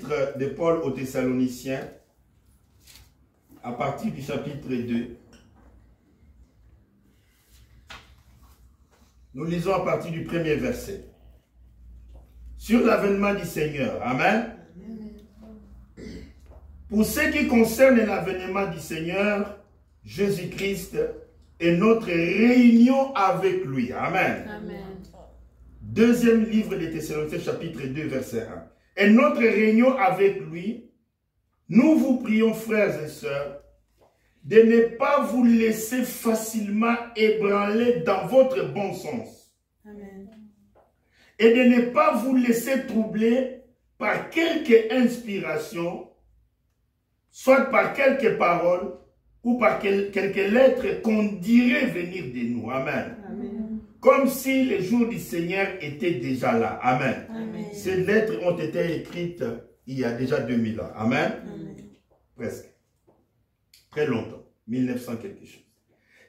l'épître de Paul aux Thessaloniciens, à partir du chapitre 2. Nous lisons à partir du premier verset. Sur l'avènement du Seigneur. Amen. Pour ce qui concerne l'avènement du Seigneur, Jésus-Christ et notre réunion avec lui. Amen. Amen. Deuxième livre des Thessaloniciens, chapitre 2, verset 1. Et notre réunion avec lui, nous vous prions, frères et sœurs, de ne pas vous laisser facilement ébranler dans votre bon sens. Amen. Et de ne pas vous laisser troubler par quelque inspiration, soit par quelques paroles ou par quelques lettres qu'on dirait venir de nous. Amen. Amen. Comme si les jours du Seigneur étaient déjà là. Amen. Amen. Ces lettres ont été écrites il y a déjà 2000 ans. Amen. Amen. Presque. Très longtemps. 1900 quelque chose.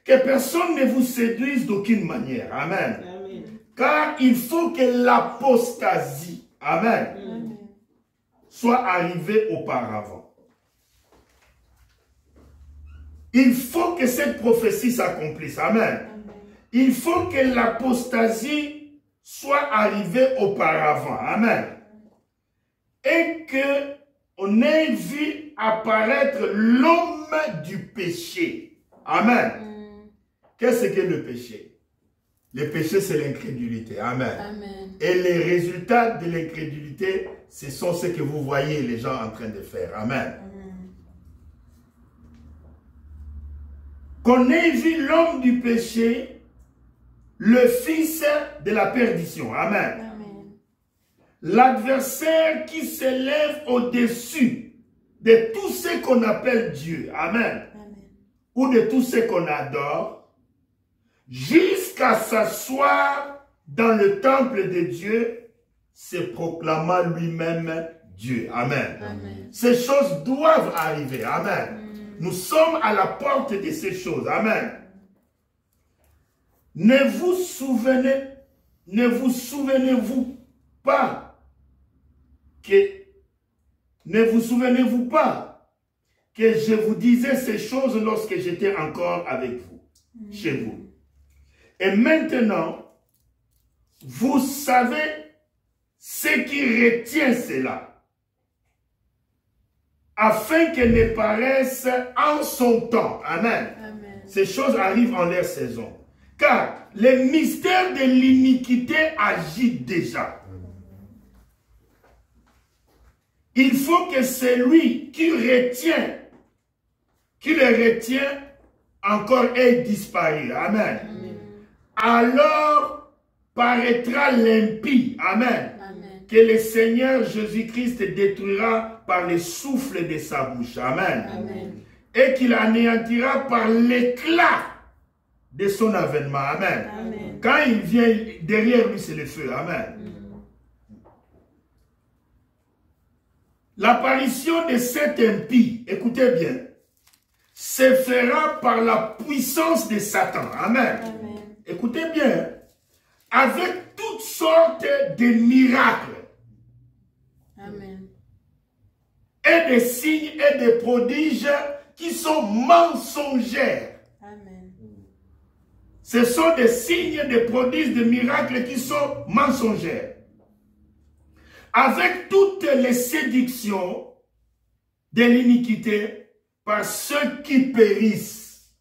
Que personne ne vous séduise d'aucune manière. Amen. Amen. Car il faut que l'apostasie, amen, Amen. soit arrivée auparavant. Il faut que cette prophétie s'accomplisse. Amen. Amen. Il faut que l'apostasie soit arrivée auparavant. Amen. Et que on ait vu apparaître l'homme du péché. Amen. Qu'est-ce que le péché? Le péché, c'est l'incrédulité. Amen. Amen. Et les résultats de l'incrédulité, ce sont ce que vous voyez les gens en train de faire. Amen. Qu'on ait vu l'homme du péché, le fils de la perdition. Amen. Amen. L'adversaire qui s'élève au-dessus de tout ce qu'on appelle Dieu. Amen. Amen. Ou de tout ce qu'on adore, jusqu'à s'asseoir dans le temple de Dieu, se proclamant lui-même Dieu. Amen. Amen. Ces choses doivent arriver. Amen. Nous sommes à la porte de ces choses. Amen. Ne vous souvenez-vous pas que je vous disais ces choses lorsque j'étais encore avec vous, chez vous. Et maintenant, vous savez ce qui retient cela, afin qu'elle ne paraisse en son temps. Amen. Amen. Ces choses arrivent en leur saison. Car le mystère de l'iniquité agit déjà. Il faut que celui qui le retient, encore ait disparu. Amen. Amen. Alors paraîtra l'impie. Amen. Amen. Que le Seigneur Jésus-Christ détruira par le souffle de sa bouche. Amen. Amen. Et qu'il anéantira par l'éclat de son avènement. Amen. Amen. Quand il vient, derrière lui, c'est le feu. Amen. L'apparition de cet impie, écoutez bien, se fera par la puissance de Satan. Amen. Amen. Écoutez bien, avec toutes sortes de miracles Amen. et de signes et de prodiges qui sont mensongers. Amen. Ce sont des signes, des prodiges, des miracles qui sont mensongers. Avec toutes les séductions de l'iniquité par ceux qui périssent.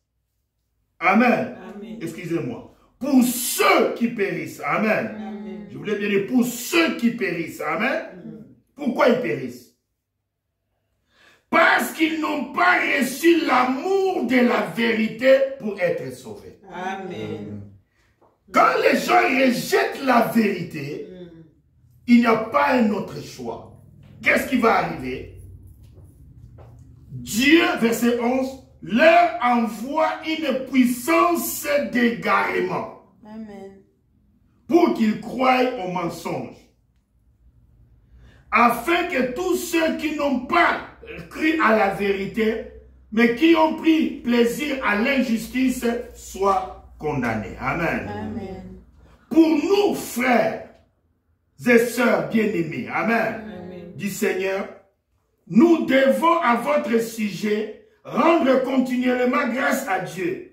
Amen. Amen. Excusez-moi. Pour ceux qui périssent. Amen. Amen. Je voulais dire pour ceux qui périssent. Amen. Pourquoi ils périssent? Parce qu'ils n'ont pas reçu l'amour de la vérité pour être sauvés. Amen. Quand les gens rejettent la vérité, il n'y a pas un autre choix. Qu'est-ce qui va arriver? Dieu, verset 11, leur envoie une puissance d'égarement. Amen. Pour qu'ils croient au mensonge. Afin que tous ceux qui n'ont pas cru à la vérité, mais qui ont pris plaisir à l'injustice, soient condamnés. Amen. Amen. Pour nous, frères et sœurs bien-aimés, amen, Amen. du Seigneur, nous devons à votre sujet rendre continuellement grâce à Dieu,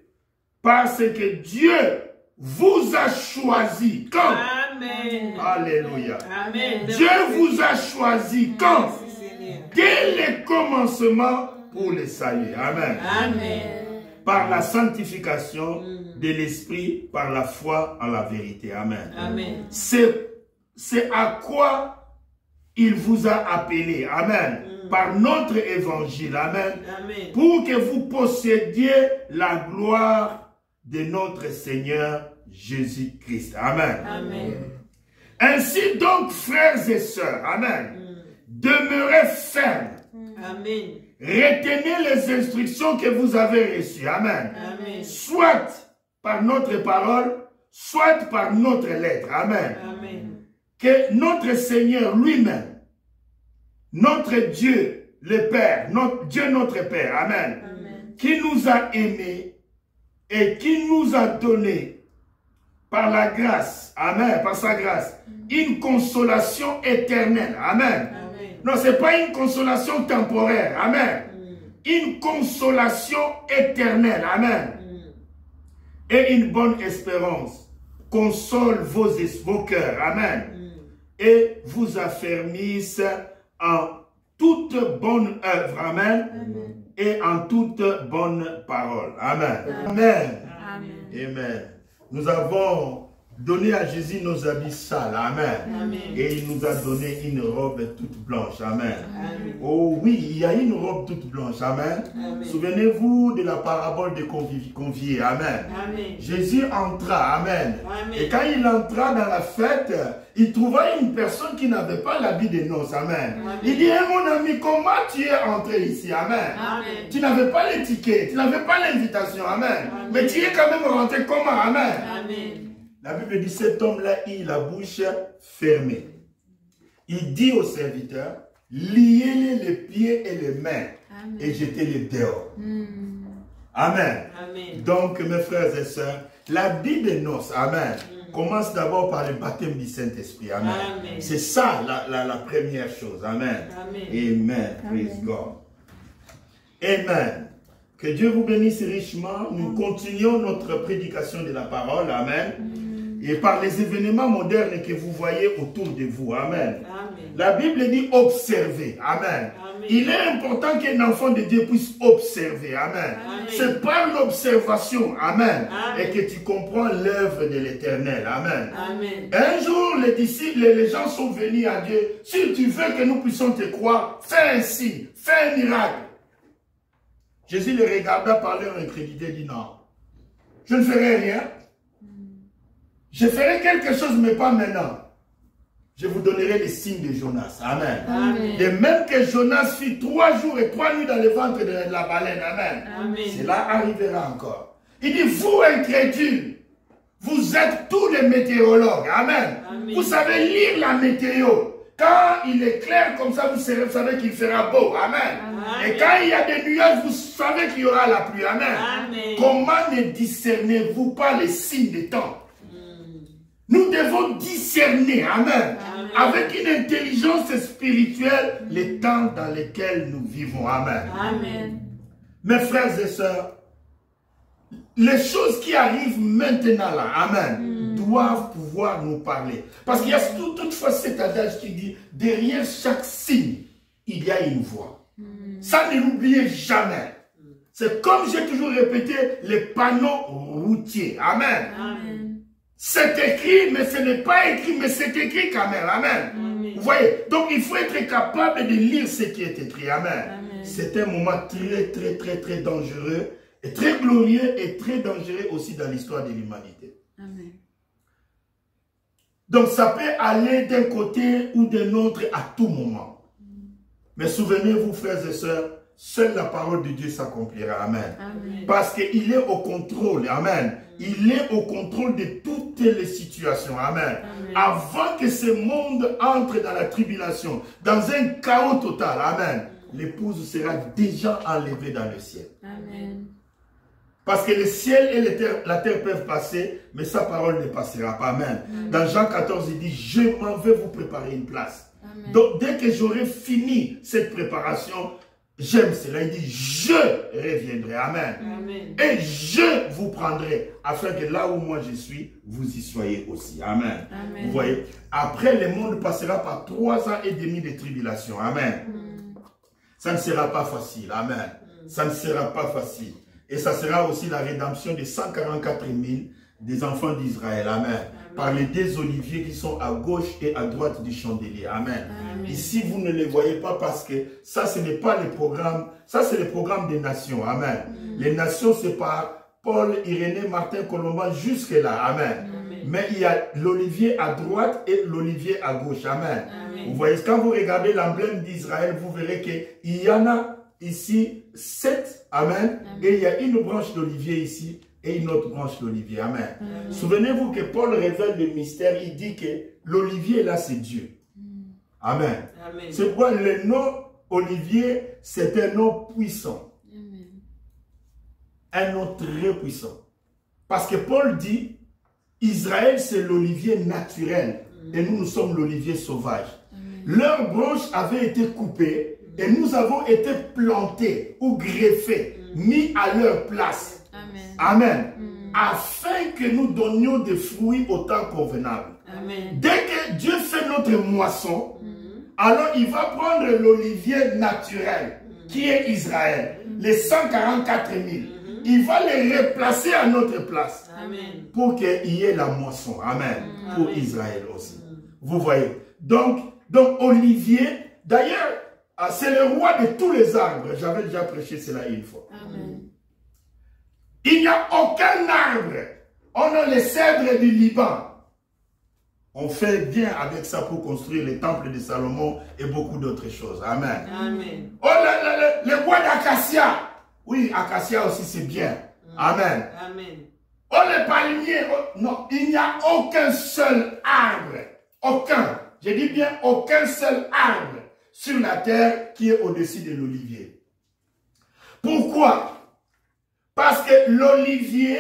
parce que Dieu vous a choisi. Quand? Amen. Alléluia. Amen. Dieu vous a choisi. Quand? Dès le commencement pour le salut. Amen. Amen. Par la sanctification de l'esprit, par la foi en la vérité. Amen. Amen. C'est à quoi il vous a appelé. Amen. Par notre évangile. Amen. Amen. Pour que vous possédiez la gloire de notre Seigneur Jésus-Christ. Amen. Amen. Ainsi donc, frères et sœurs, amen, demeurez fermes. Amen. Retenez les instructions que vous avez reçues. Amen. Amen. Soit par notre parole, soit par notre lettre. Amen. Amen. Que notre Seigneur lui-même, notre Dieu, le Père, notre Dieu notre Père, amen, Amen. qui nous a aimés et qui nous a donné par la grâce, amen, par sa grâce, une consolation éternelle. Amen. Amen. Non, ce n'est pas une consolation temporaire. Amen. Une consolation éternelle. Amen. Et une bonne espérance console vos cœurs. Amen. Et vous affermisse en toute bonne œuvre. Amen. Et en toute bonne parole. Amen. Amen. Amen. Nous avons donné à Jésus nos habits sales. Amen. Amen. Et il nous a donné une robe toute blanche. Amen. Amen. Oh oui, il y a une robe toute blanche. Amen. Souvenez-vous de la parabole des conviés. Amen. Amen. Jésus entra. Amen. Amen. Et quand il entra dans la fête, il trouva une personne qui n'avait pas l'habit de noces. Amen. Amen. Il dit, hey, mon ami, comment tu es entré ici? Amen. Amen. Tu n'avais pas les tickets, tu n'avais pas l'invitation. Amen. Amen. Mais tu es quand même rentré comment? Amen. Amen. La Bible dit, cet homme-là, il a la bouche fermée. Il dit aux serviteurs, liez-les les pieds et les mains. Amen. Et jetez-les dehors. Amen. Amen. Donc, mes frères et sœurs, l'habit de noces, amen, commence d'abord par le baptême du Saint-Esprit. Amen. Amen. C'est ça la première chose. Amen. Amen. Amen. Praise God. Amen. Que Dieu vous bénisse richement. Nous continuons notre prédication de la parole. Amen. Et par les événements modernes que vous voyez autour de vous. Amen. Amen. La Bible dit observer. Amen. Amen. Il est important qu'un enfant de Dieu puisse observer. Amen. Amen. C'est par l'observation. Amen. Amen. Et que tu comprends l'œuvre de l'Éternel. Amen. Amen. Un jour, les disciples, les gens sont venus à Dieu. Si tu veux que nous puissions te croire, fais ainsi. Fais un miracle. Jésus les regarda par leur incrédulité et dit non. Je ne ferai rien. Je ferai quelque chose, mais pas maintenant. Je vous donnerai les signes de Jonas. Amen. Amen. De même que Jonas fit 3 jours et 3 nuits dans le ventre de la baleine. Amen. Amen. Cela arrivera encore. Il dit, vous incrédules, vous êtes tous les météorologues. Amen. Amen. Vous savez lire la météo. Quand il est clair comme ça, vous savez qu'il fera beau. Amen. Amen. Et quand il y a des nuages, vous savez qu'il y aura la pluie. Amen. Amen. Comment ne discernez-vous pas les signes des temps? Nous devons discerner, amen, Amen. avec une intelligence spirituelle, les temps dans lesquels nous vivons. Amen. Amen. Mes frères et sœurs, les choses qui arrivent maintenant là, amen, doivent pouvoir nous parler. Parce qu'il y a toutefois cet adage qui dit, derrière chaque signe, il y a une voix. Ça, ne l'oubliez jamais. C'est comme j'ai toujours répété, les panneaux routiers. Amen. Amen. C'est écrit, mais ce n'est pas écrit, mais c'est écrit quand même. Amen. Amen. Vous voyez? Donc, il faut être capable de lire ce qui est écrit. Amen. Amen. C'est un moment très dangereux, et très glorieux, et très dangereux aussi dans l'histoire de l'humanité. Amen. Donc, ça peut aller d'un côté ou d'un autre à tout moment. Mais souvenez-vous, frères et sœurs, seule la parole de Dieu s'accomplira. Amen. Amen. Parce qu'il est au contrôle. Amen. Il est au contrôle de toutes les situations. Amen. Amen. Avant que ce monde entre dans la tribulation, dans un chaos total. Amen. L'épouse sera déjà enlevée dans le ciel. Amen. Parce que le ciel et la terre peuvent passer, mais sa parole ne passera pas. Amen. Dans Jean 14, il dit, je m'en vais vous préparer une place. Amen. Donc, dès que j'aurai fini cette préparation, j'aime cela. Il dit, je reviendrai. Amen. Amen. Et je vous prendrai, afin que là où moi je suis, vous y soyez aussi. Amen. Amen. Vous voyez, après le monde passera par 3 ans et demi de tribulation. Amen. Ça ne sera pas facile. Amen. Ça ne sera pas facile. Et ça sera aussi la rédemption de 144 000 des enfants d'Israël. Amen. Par les 2 oliviers qui sont à gauche et à droite du chandelier. Amen. Amen. Ici, vous ne les voyez pas parce que ça, ce n'est pas le programme. Ça, c'est le programme des nations. Amen. Les nations, c'est par Paul, Irénée, Martin, Colomban, jusque-là. Amen. Amen. Mais il y a l'olivier à droite et l'olivier à gauche. Amen. Amen. Vous voyez, quand vous regardez l'emblème d'Israël, vous verrez qu'il y en a ici 7. Amen. Et il y a une branche d'olivier ici et une autre branche d'olivier. Amen. Souvenez-vous que Paul révèle le mystère. Il dit que l'olivier là, c'est Dieu. Amen. Amen. C'est pourquoi le nom olivier, c'est un nom puissant. Un nom très puissant. Parce que Paul dit, Israël, c'est l'olivier naturel. Et nous, nous sommes l'olivier sauvage. Leurs branches avaient été coupées et nous avons été plantés ou greffés, mis à leur place. Amen. Afin que nous donnions des fruits au temps convenable. Amen. Dès que Dieu fait notre moisson, alors il va prendre l'olivier naturel, qui est Israël, les 144 000. Il va les replacer à notre place. Amen. Pour qu'il y ait la moisson. Amen. Pour Amen. Israël aussi. Vous voyez. Donc Olivier, d'ailleurs, c'est le roi de tous les arbres. J'avais déjà prêché cela une fois. Amen. Il n'y a aucun arbre. On a les cèdres du Liban. On fait bien avec ça pour construire les temples de Salomon et beaucoup d'autres choses. Amen. Amen. Oh, le bois d'acacia. Oui, acacia aussi c'est bien. Amen. Amen. Oh, les palmiers. Oh, non, il n'y a aucun seul arbre. Aucun. Je dis bien aucun seul arbre sur la terre qui est au-dessus de l'olivier. Pourquoi? Parce que l'olivier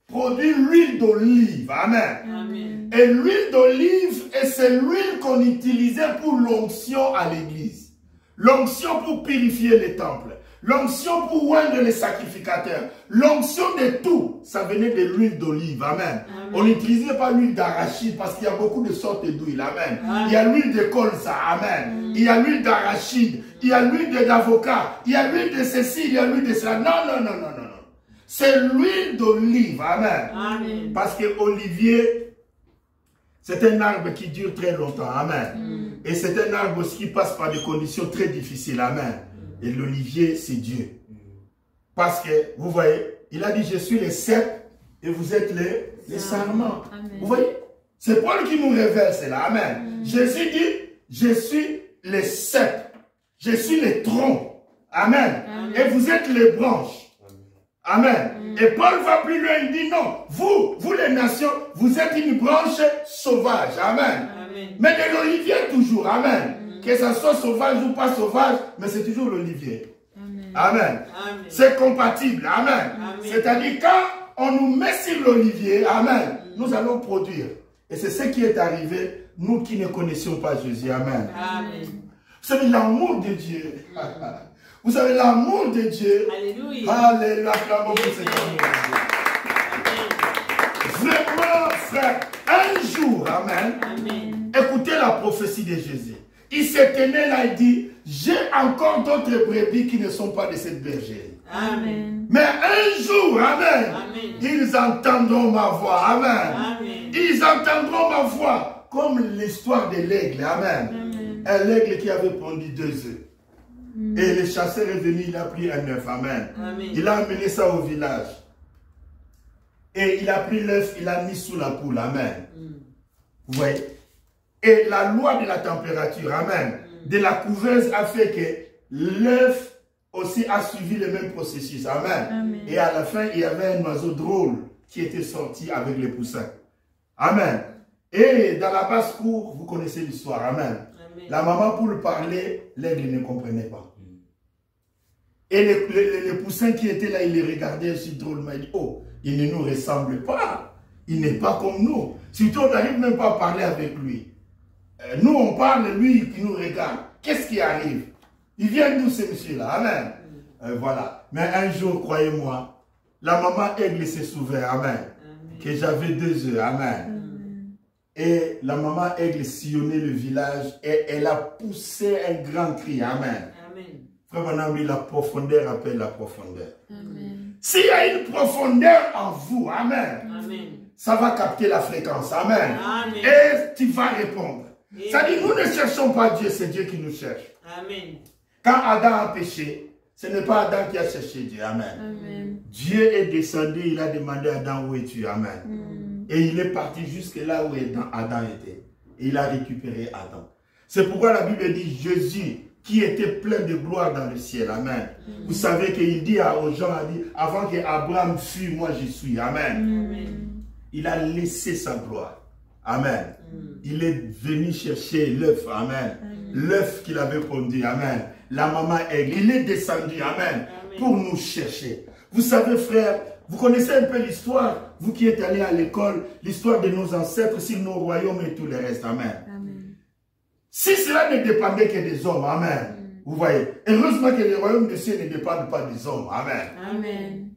produit l'huile d'olive. Amen. Amen. Et l'huile d'olive, c'est l'huile qu'on utilisait pour l'onction à l'église. L'onction pour purifier les temples. L'onction pour oindre les sacrificateurs. L'onction de tout, ça venait de l'huile d'olive. Amen. Amen. On n'utilisait pas l'huile d'arachide parce qu'il y a beaucoup de sortes d'huile. Amen. Amen. Il y a l'huile de colza. Amen. Il y a l'huile d'arachide. Il y a l'huile d'avocat. Il y a l'huile de ceci. Il y a l'huile de cela. Non, non, non, non, non. C'est l'huile d'olive. Amen. Amen. Parce que olivier, c'est un arbre qui dure très longtemps. Amen. Et c'est un arbre aussi qui passe par des conditions très difficiles. Amen. Et l'olivier, c'est Dieu. Parce que, vous voyez, il a dit, je suis les cèpes et vous êtes les sarments. Vous voyez, c'est Paul qui nous révèle cela. Amen. Jésus dit, je suis les cèpes. Je suis les troncs. Amen. Et vous êtes les branches. Amen. Et Paul va plus loin, il dit non, vous les nations, vous êtes une branche sauvage. Amen. Amen. Mais de l'olivier toujours. Amen. Que ça soit sauvage ou pas sauvage, mais c'est toujours l'olivier. Amen. Amen. C'est compatible. Amen. C'est-à-dire quand on nous met sur l'olivier, amen, nous allons produire. Et c'est ce qui est arrivé, nous qui ne connaissions pas Jésus. Amen. Amen. Vous savez l'amour de Dieu. Vous savez l'amour de Dieu. Alléluia. Alléluia. Acclamons pour cet amour de Dieu. Vraiment, frère, un jour, amen, Amen. écoutez la prophétie de Jésus. Il s'est tenu là, il dit, j'ai encore d'autres brebis qui ne sont pas de cette bergerie. Amen. Mais un jour, amen, Amen. ils entendront ma voix. Amen. Amen. Ils entendront ma voix. Comme l'histoire de l'aigle. Amen. Un aigle qui avait pondu 2 œufs. Et le chasseur est venu, il a pris un œuf. Amen. Amen. Il a amené ça au village. Et il a pris l'œuf, il l'a mis sous la poule. Amen. Vous voyez? Et la loi de la température, amen, de la couveuse a fait que l'œuf aussi a suivi le même processus. Amen. Et à la fin, il y avait un oiseau drôle qui était sorti avec les poussins. Amen. Et dans la basse-cour, vous connaissez l'histoire. Amen. La maman poule parlait, l'aigle ne comprenait pas. Et les poussins qui étaient là, ils les regardaient aussi drôlement. Ils disaient, oh, il ne nous ressemble pas. Il n'est pas comme nous. Surtout, on n'arrive même pas à parler avec lui. Nous, on parle, lui qui nous regarde. Qu'est-ce qui arrive? Il vient d'où ce monsieur-là? Amen. Voilà. Mais un jour, croyez-moi, la maman Aigle s'est souvient. Amen. Que j'avais 2 œufs. Amen. Et la maman Aigle sillonnait le village et elle a poussé un grand cri. Amen. Frère Banambi, la profondeur appelle la profondeur. S'il y a une profondeur en vous, amen, ça va capter la fréquence. Amen. Et tu vas répondre. Ça dit, nous ne cherchons pas Dieu, c'est Dieu qui nous cherche. Amen. Quand Adam a péché, ce n'est pas Adam qui a cherché Dieu. Amen. Dieu est descendu, il a demandé à Adam où es-tu. Amen. Et il est parti jusque là où Adam était. Et il a récupéré Adam. C'est pourquoi la Bible dit Jésus, qui était plein de gloire dans le ciel. Amen. Vous savez qu'il dit aux gens, avant qu'Abraham fût, moi je suis. Amen. Il a laissé sa gloire. Amen. Il est venu chercher l'œuf. Amen. L'œuf qu'il avait pondu. Amen. La maman Aigle. Il est descendu. Amen. Pour nous chercher. Vous savez, frère, vous connaissez un peu l'histoire, vous qui êtes allés à l'école, l'histoire de nos ancêtres sur nos royaumes et tout le reste. Amen. Si cela ne dépendait que des hommes. Amen. Vous voyez. Heureusement que les royaumes des cieux ne dépendent pas des hommes. Amen.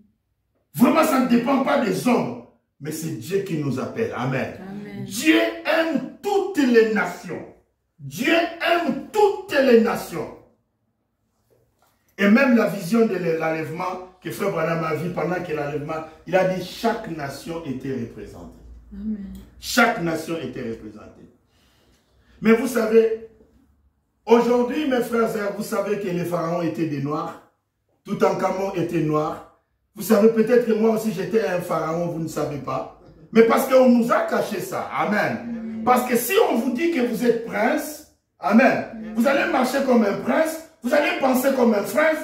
Vraiment, ça ne dépend pas des hommes. Mais c'est Dieu qui nous appelle. Amen. Dieu aime toutes les nations. Dieu aime toutes les nations. Et même la vision de l'enlèvement que Frère Branham a vu pendant que l'enlèvement, il a dit chaque nation était représentée. Chaque nation était représentée. Mais vous savez, aujourd'hui, mes frères et sœurs, vous savez que les pharaons étaient des noirs. Toutankhamon était noir. Vous savez peut-être que moi aussi j'étais un pharaon, vous ne savez pas. Mais parce qu'on nous a caché ça. Amen. Parce que si on vous dit que vous êtes prince, amen, vous allez marcher comme un prince, vous allez penser comme un prince,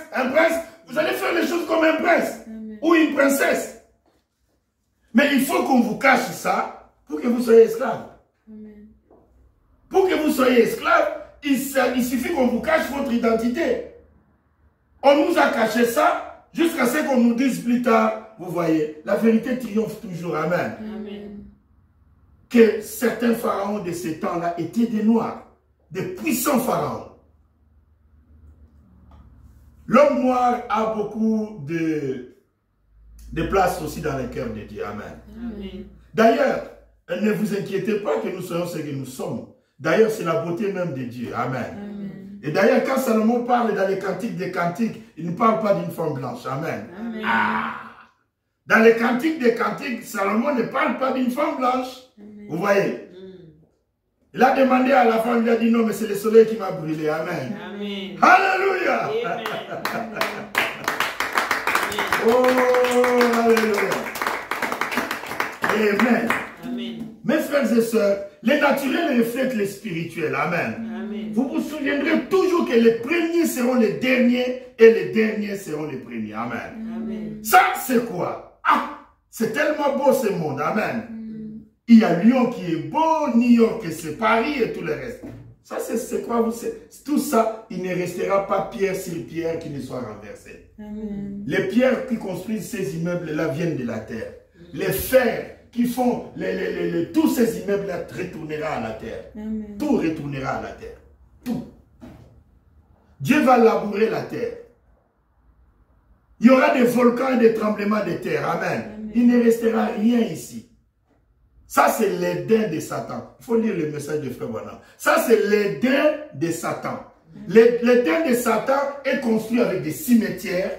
vous allez faire les choses comme un prince ou une princesse. Mais il faut qu'on vous cache ça pour que vous soyez esclave. Pour que vous soyez esclave, il suffit qu'on vous cache votre identité. On nous a caché ça jusqu'à ce qu'on nous dise plus tard, vous voyez, la vérité triomphe toujours. Amen. Que certains pharaons de ces temps-là étaient des noirs, des puissants pharaons. L'homme noir a beaucoup de place aussi dans le cœur de Dieu. Amen. D'ailleurs, ne vous inquiétez pas que nous soyons ce que nous sommes. D'ailleurs, c'est la beauté même de Dieu. Amen. Et d'ailleurs, quand Salomon parle dans les cantiques des cantiques, il ne parle pas d'une femme blanche. Amen. Dans les cantiques des cantiques, Salomon ne parle pas d'une femme blanche. Vous voyez. Il a demandé à la femme, il a dit non, mais c'est le soleil qui m'a brûlé. Amen. Alléluia. Oh, alléluia. Amen. Mes frères et sœurs, les naturels reflètent les spirituels. Amen. Vous vous souviendrez toujours que les premiers seront les derniers et les derniers seront les premiers. Amen. Ça, c'est quoi? Ah, c'est tellement beau ce monde. Amen. Il y a Lyon qui est beau, New York, c'est Paris et tout le reste. Ça, c'est quoi? Tout ça, il ne restera pas pierre sur pierre qui ne soit renversé. Les pierres qui construisent ces immeubles-là viennent de la terre. Les fers qui font tous ces immeubles-là retournera à la terre. Tout retournera à la terre. Tout. Dieu va labourer la terre. Il y aura des volcans et des tremblements de terre. Amen. Il ne restera rien ici. Ça, c'est l'Éden de Satan. Il faut lire le message de Frère Branham. Ça, c'est l'Éden de Satan. L'Éden de Satan est construit avec des cimetières.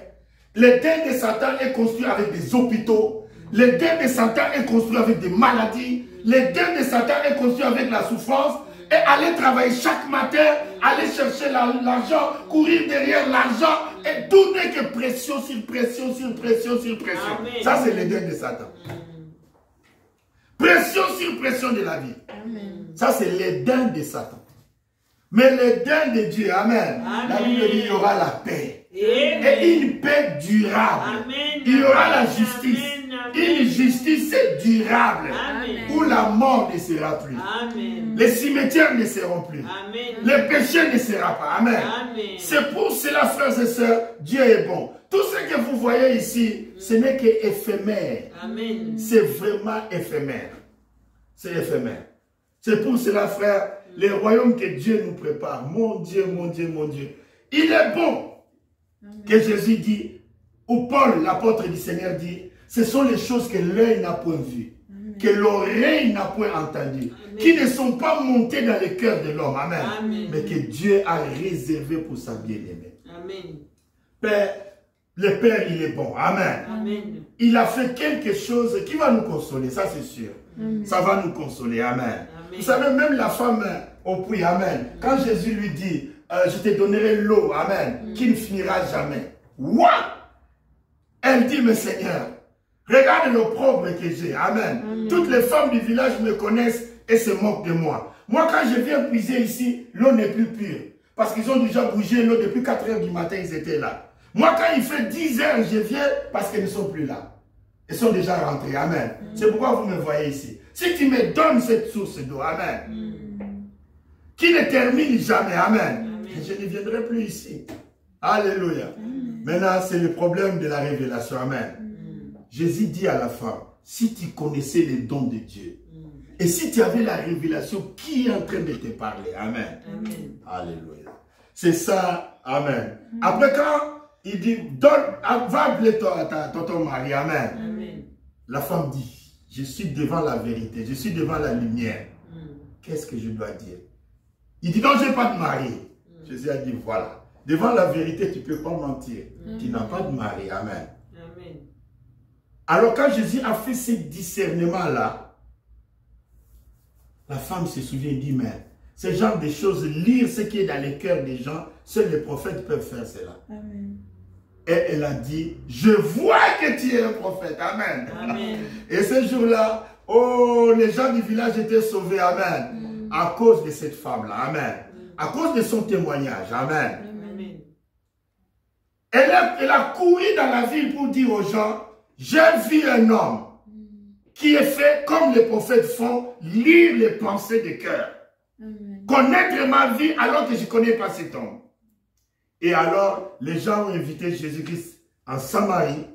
L'Éden de Satan est construit avec des hôpitaux. L'Éden de Satan est construit avec des maladies. L'Éden de Satan est construit avec la souffrance. Et aller travailler chaque matin, aller chercher l'argent, courir derrière l'argent. Et tout n'est que pression sur pression sur pression sur pression. Amen. Ça, c'est l'Éden de Satan. Pression sur pression de la vie. Amen. Ça, c'est l'Éden de Satan. Mais l'Éden de Dieu, amen. La Bible dit, il y aura la paix. Amen. Et une paix durable. Amen. Il y aura la justice. Amen. Une justice durable. Amen. Où la mort ne sera plus. Amen. Les cimetières ne seront plus. Amen. Les péchés ne seront pas. Amen. C'est pour cela, frères et sœurs, Dieu est bon. Tout ce que vous voyez ici, ce n'est qu'éphémère. C'est vraiment éphémère. C'est éphémère. C'est pour cela, frère, les royaumes que Dieu nous prépare. Mon Dieu, mon Dieu, mon Dieu. Il est bon que Jésus dit, ou Paul, l'apôtre du Seigneur dit, ce sont les choses que l'œil n'a point vues, que l'oreille n'a point entendues, qui ne sont pas montées dans le cœur de l'homme. Amen. Mais que Dieu a réservé pour sa bien-aimée. Amen. Père, le Père, il est bon. Amen. Amen. Il a fait quelque chose qui va nous consoler, ça c'est sûr. Ça va nous consoler. Amen. Amen. Vous savez, même la femme au puits, amen. Quand Jésus lui dit, je te donnerai l'eau, amen, qui ne finira jamais. What? Elle dit, mais Seigneur, regarde l'opprobre que j'ai. Amen. Toutes les femmes du village me connaissent et se moquent de moi. Moi, quand je viens puiser ici, l'eau n'est plus pure. Parce qu'ils ont déjà bougé l'eau depuis 4 h du matin, ils étaient là. Moi, quand il fait 10 h, je viens parce qu'ils ne sont plus là. Ils sont déjà rentrés. Amen. C'est pourquoi vous me voyez ici. Si tu me donnes cette source d'eau, amen, qui ne termine jamais, amen, je ne viendrai plus ici. Alléluia. Maintenant, c'est le problème de la révélation. Amen. Jésus dit à la femme, si tu connaissais les dons de Dieu, et si tu avais la révélation qui est en train de te parler, amen. Alléluia. C'est ça, amen. Après, quand il dit, va appeler ton mari, amen. La femme dit, je suis devant la vérité, je suis devant la lumière. Qu'est-ce que je dois dire? Il dit, non, je n'ai pas de mari. Jésus a dit, voilà. Devant la vérité, tu ne peux pas mentir. Tu n'as pas de mari. Amen. Alors, quand Jésus a fait ce discernement-là, la femme se souvient et dit, mais ce genre de choses, lire ce qui est dans les cœurs des gens, seuls les prophètes peuvent faire cela. Amen. Et elle a dit, je vois que tu es un prophète. Amen. Amen. Et ce jour-là, oh, les gens du village étaient sauvés. Amen. À cause de cette femme-là. Amen. À cause de son témoignage. Amen. Amen. Elle a couru dans la ville pour dire aux gens, j'ai vu un homme qui est fait comme les prophètes font, lire les pensées du cœur. Connaître ma vie alors que je ne connais pas cet homme. Et alors, les gens ont invité Jésus-Christ en Samarie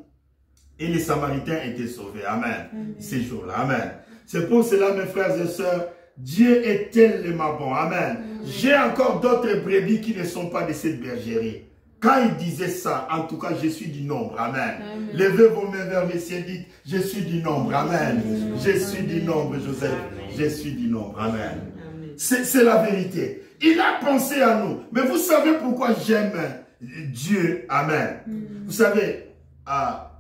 et les Samaritains étaient sauvés. Amen. Ces jours-là. Amen. C'est pour cela, mes frères et sœurs, Dieu est tellement bon. Amen. J'ai encore d'autres brebis qui ne sont pas de cette bergerie. Quand il disait ça, en tout cas, je suis du nombre. Amen. Levez vos mains vers le ciel, dites, je suis du nombre. Amen. Je suis du nombre, Joseph. Je suis du nombre. Amen. C'est la vérité. Il a pensé à nous. Mais vous savez pourquoi j'aime Dieu. Amen. Vous savez,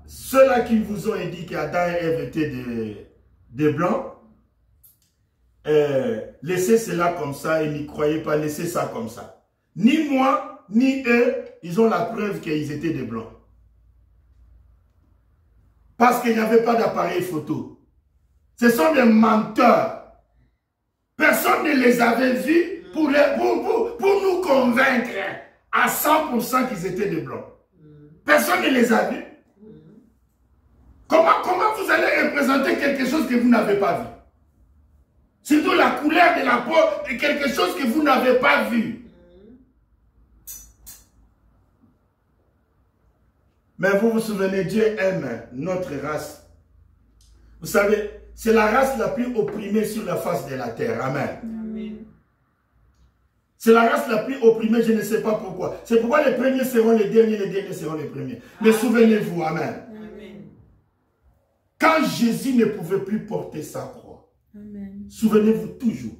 ceux-là qui vous ont dit qu'Adam et Ève étaient des blancs, laissez cela comme ça et n'y croyez pas, laissez ça comme ça. Ni moi, ni eux, ils ont la preuve qu'ils étaient des blancs. Parce qu'il n'y avait pas d'appareil photo. Ce sont des menteurs. Personne ne les avait vus pour nous convaincre à 100% qu'ils étaient des blancs. Personne ne les a vus. Comment vous allez représenter quelque chose que vous n'avez pas vu? Surtout la couleur de la peau est quelque chose que vous n'avez pas vu. Mais vous vous souvenez, Dieu aime notre race. Vous savez, c'est la race la plus opprimée sur la face de la terre. Amen. C'est la race la plus opprimée, je ne sais pas pourquoi. C'est pourquoi les premiers seront les derniers seront les premiers. Mais souvenez-vous, amen. Quand Jésus ne pouvait plus porter sa croix, souvenez-vous toujours.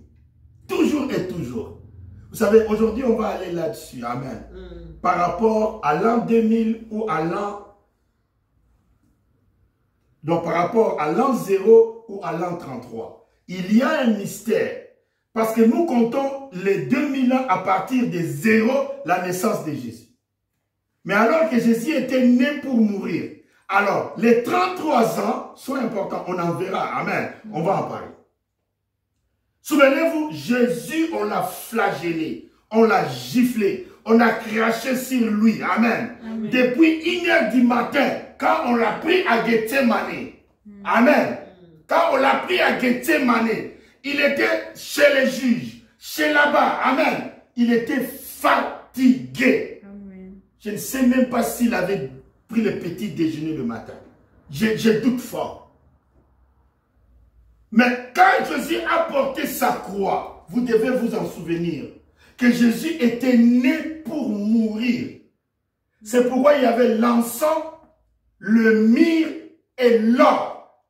Toujours et toujours. Vous savez, aujourd'hui, on va aller là-dessus. Amen. Par rapport à l'an 2000 ou à l'an... Donc, par rapport à l'an 0 ou à l'an 33. Il y a un mystère. Parce que nous comptons les 2000 ans à partir de 0, la naissance de Jésus. Mais alors que Jésus était né pour mourir. Alors, les 33 ans sont importants. On en verra. Amen. On va en parler. Souvenez-vous, Jésus, on l'a flagellé, on l'a giflé, on a craché sur lui. Amen. Amen. Depuis 1 h du matin, quand on l'a pris à Gethsemane. Amen. Quand on l'a pris à Gethsemane, il était chez les juges, chez là-bas. Amen. Il était fatigué. Amen. Je ne sais même pas s'il avait pris le petit déjeuner le matin. Je doute fort. Mais quand Jésus a porté sa croix, vous devez vous en souvenir, que Jésus était né pour mourir. C'est pourquoi il y avait l'encens, le myrrhe et l'or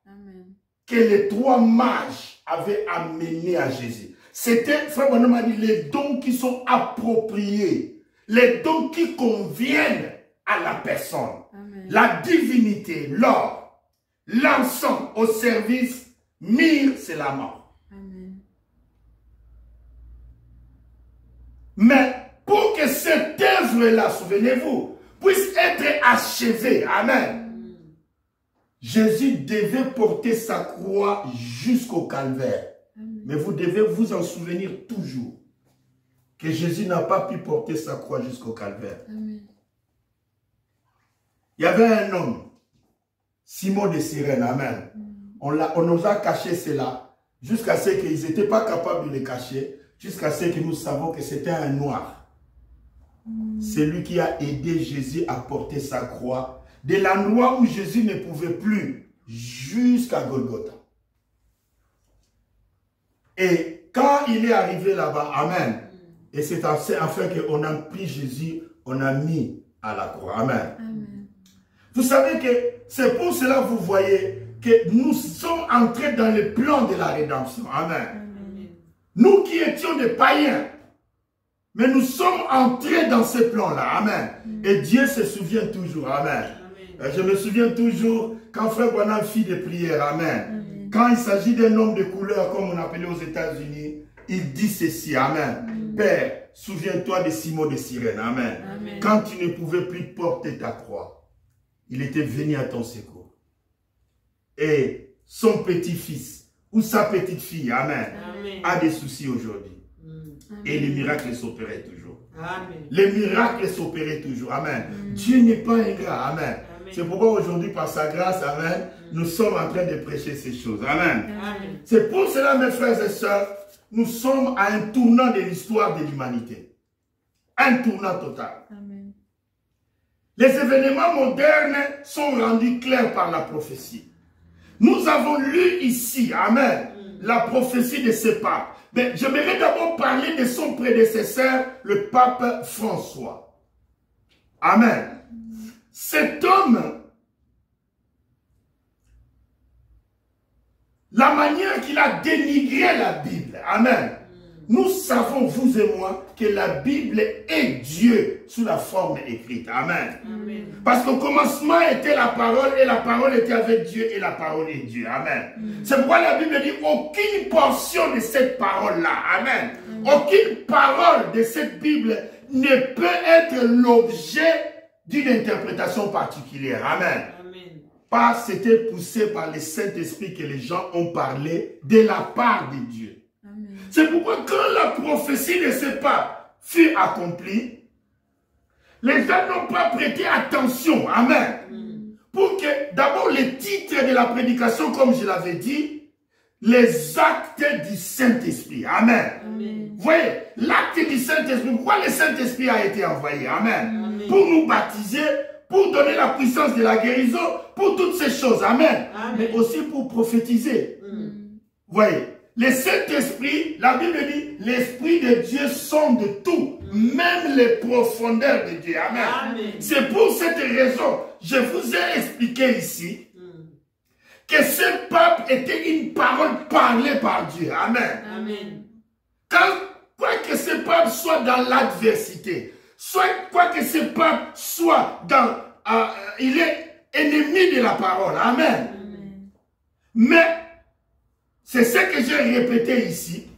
que les 3 mages avaient amené à Jésus. C'était, frère Branham a dit, les dons qui sont appropriés, les dons qui conviennent à la personne. Amen. La divinité, l'or, l'encens au service, myrrhe, c'est la mort. Amen. Mais pour que cette œuvre-là, souvenez-vous, puisse être achevée, amen, Jésus devait porter sa croix jusqu'au calvaire. Amen. Mais vous devez vous en souvenir toujours que Jésus n'a pas pu porter sa croix jusqu'au calvaire. Amen. Il y avait un homme, Simon de Cyrène, amen. On nous a caché cela jusqu'à ce qu'ils n'étaient pas capables de le cacher, jusqu'à ce que nous savons que c'était un noir. C'est lui qui a aidé Jésus à porter sa croix de l'endroit où Jésus ne pouvait plus jusqu'à Golgotha. Et quand il est arrivé là-bas, amen, et c'est afin qu'on a pris Jésus, on a mis à la croix, amen. Amen. Vous savez que c'est pour cela que vous voyez que nous sommes entrés dans le plan de la rédemption, amen. Amen. Nous qui étions des païens, mais nous sommes entrés dans ce plan-là, amen. Et Dieu se souvient toujours, amen. Je me souviens toujours quand Frère Branham fit des prières, amen. Quand il s'agit d'un homme de couleur, comme on appelait aux États-Unis, il dit ceci, amen. Père, souviens-toi de Simon de Cyrène, amen. Amen. Quand tu ne pouvais plus porter ta croix, il était venu à ton secours. Et son petit-fils ou sa petite-fille, amen, a des soucis aujourd'hui. Et les miracles s'opéraient toujours. Amen. Les miracles s'opéraient toujours. Amen. Dieu n'est pas ingrat. Amen. C'est pourquoi aujourd'hui, par sa grâce, amen, nous sommes en train de prêcher ces choses. Amen. Amen. C'est pour cela, mes frères et sœurs, nous sommes à un tournant de l'histoire de l'humanité. Un tournant total. Amen. Les événements modernes sont rendus clairs par la prophétie. Nous avons lu ici, amen, la prophétie de ce pape. Mais j'aimerais d'abord parler de son prédécesseur, le pape François. Amen. Cet homme, la manière qu'il a dénigré la Bible, amen. Nous savons, vous et moi, que la Bible est Dieu sous la forme écrite. Amen. Amen. Parce qu'au commencement était la parole et la parole était avec Dieu et la parole est Dieu. Amen. C'est pourquoi la Bible dit aucune portion de cette parole-là, amen, aucune parole de cette Bible ne peut être l'objet d'une interprétation particulière. Amen. Amen. Parce que c'était poussé par le Saint-Esprit que les gens ont parlé de la part de Dieu. Amen. C'est pourquoi quand la prophétie de ce pape fut accomplie, les gens n'ont pas prêté attention. Amen. Pour que d'abord le titre de la prédication, comme je l'avais dit, les actes du Saint-Esprit. Amen. Amen. Vous voyez, l'acte du Saint-Esprit, pourquoi le Saint-Esprit a été envoyé? Amen. Amen. Pour nous baptiser, pour donner la puissance de la guérison, pour toutes ces choses. Amen. Amen. Mais aussi pour prophétiser. Vous voyez, le Saint-Esprit, la Bible dit, l'Esprit de Dieu sonde tout, même les profondeurs de Dieu. Amen. Amen. C'est pour cette raison, je vous ai expliqué ici, que ce pape était une parole parlée par Dieu. Amen. Amen. Quoi que ce pape soit dans l'adversité, quoi que ce pape soit dans... il est ennemi de la parole. Amen. Amen. Mais, c'est ce que j'ai répété ici.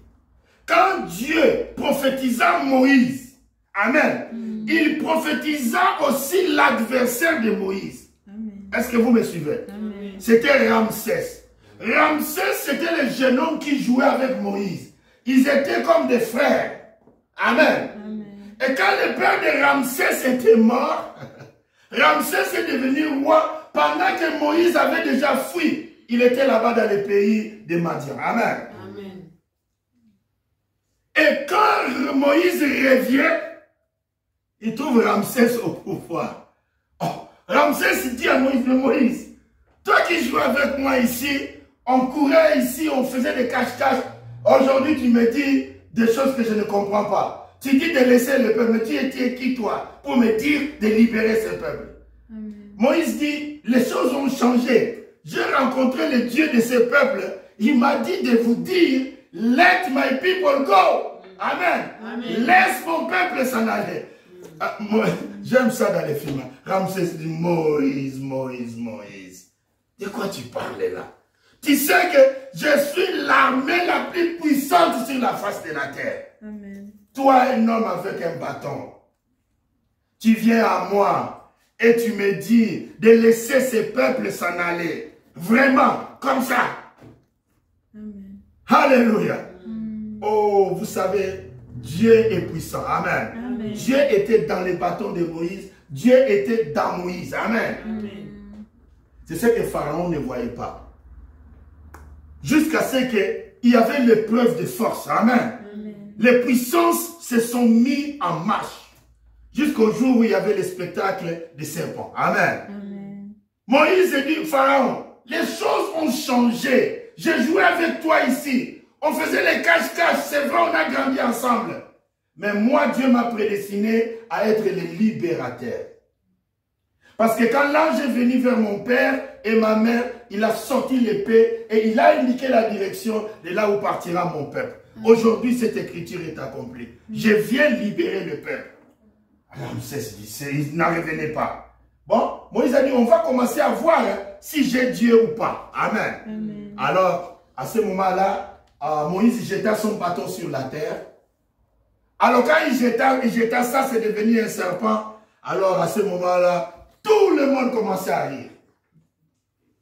Quand Dieu prophétisa Moïse, amen, il prophétisa aussi l'adversaire de Moïse. Amen. Est-ce que vous me suivez? Amen. C'était Ramsès. Ramsès, c'était le jeune homme qui jouait avec Moïse. Ils étaient comme des frères. Amen. Amen. Et quand le père de Ramsès était mort, Ramsès est devenu roi pendant que Moïse avait déjà fui. Il était là-bas dans le pays de Madian. Amen. Amen. Et quand Moïse revient, il trouve Ramsès au pouvoir. Oh, Ramsès dit à Moïse, Moïse, toi qui joues avec moi ici, on courait ici, on faisait des cache-cache. Aujourd'hui, tu me dis des choses que je ne comprends pas. Tu dis de laisser le peuple, mais tu es qui toi pour me dire de libérer ce peuple? Amen. Moïse dit, les choses ont changé. J'ai rencontré le Dieu de ce peuple. Il m'a dit de vous dire, let my people go. Amen. Amen. Laisse mon peuple s'en aller. J'aime ça dans les films. Ramsès dit, Moïse, Moïse, Moïse. De quoi tu parles là? Tu sais que je suis l'armée la plus puissante sur la face de la terre. Amen. Toi, un homme avec un bâton, tu viens à moi et tu me dis de laisser ce peuple s'en aller. Vraiment, comme ça. Amen. Alléluia. Oh, vous savez, Dieu est puissant. Amen. Amen. Dieu était dans les bâtons de Moïse. Dieu était dans Moïse. Amen. Amen. C'est ce que Pharaon ne voyait pas. Jusqu'à ce qu'il y avait l'épreuve de force. Amen. Amen. Les puissances se sont mises en marche. Jusqu'au jour où il y avait le spectacle des serpents. Amen. Amen. Moïse dit, Pharaon, les choses ont changé. J'ai joué avec toi ici. On faisait les cache-cache. C'est vrai, on a grandi ensemble. Mais moi, Dieu m'a prédestiné à être le libérateur. Parce que quand l'ange est venu vers mon père et ma mère, il a sorti l'épée et il a indiqué la direction de là où partira mon peuple. Aujourd'hui, cette écriture est accomplie. Je viens libérer le peuple. Alors, il n'en revenait pas. Bon, Moïse a dit, on va commencer à voir si j'ai Dieu ou pas. Amen. Amen. Alors, à ce moment-là, Moïse jeta son bâton sur la terre. Alors, quand il jeta ça, c'est devenu un serpent. Alors, à ce moment-là, tout le monde commençait à rire.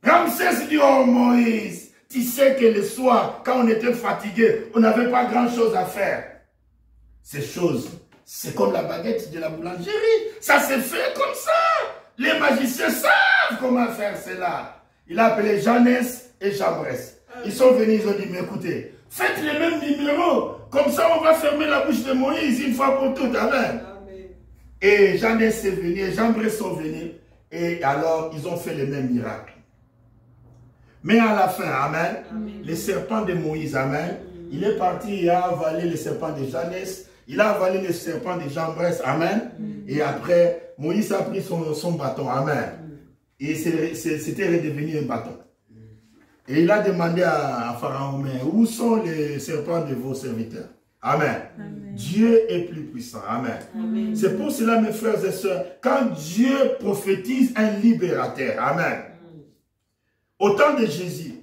Ramsès dit, oh Moïse, tu sais que le soir, quand on était fatigué, on n'avait pas grand-chose à faire. Ces choses, c'est comme la baguette de la boulangerie. Ça se fait comme ça. Les magiciens savent comment faire cela. Il a appelé Janès et Jambres. Ils sont venus, ils ont dit, mais écoutez, faites les mêmes numéros. Comme ça, on va fermer la bouche de Moïse une fois pour toutes. Amen. Et Janès est venu, et Jambres sont venus. Et alors, ils ont fait les mêmes miracles. Mais à la fin, amen, le serpent de Moïse, amen, il est parti, il a avalé le serpent de Janès, il a avalé le serpent de Jambres, amen. Et après, Moïse a pris son bâton, amen. Et c'était redevenu un bâton. Et il a demandé à Pharaon, mais où sont les serpents de vos serviteurs? Amen. Amen. Dieu est plus puissant. Amen. Amen. C'est pour cela, mes frères et sœurs, quand Dieu prophétise un libérateur, amen. Au temps de Jésus,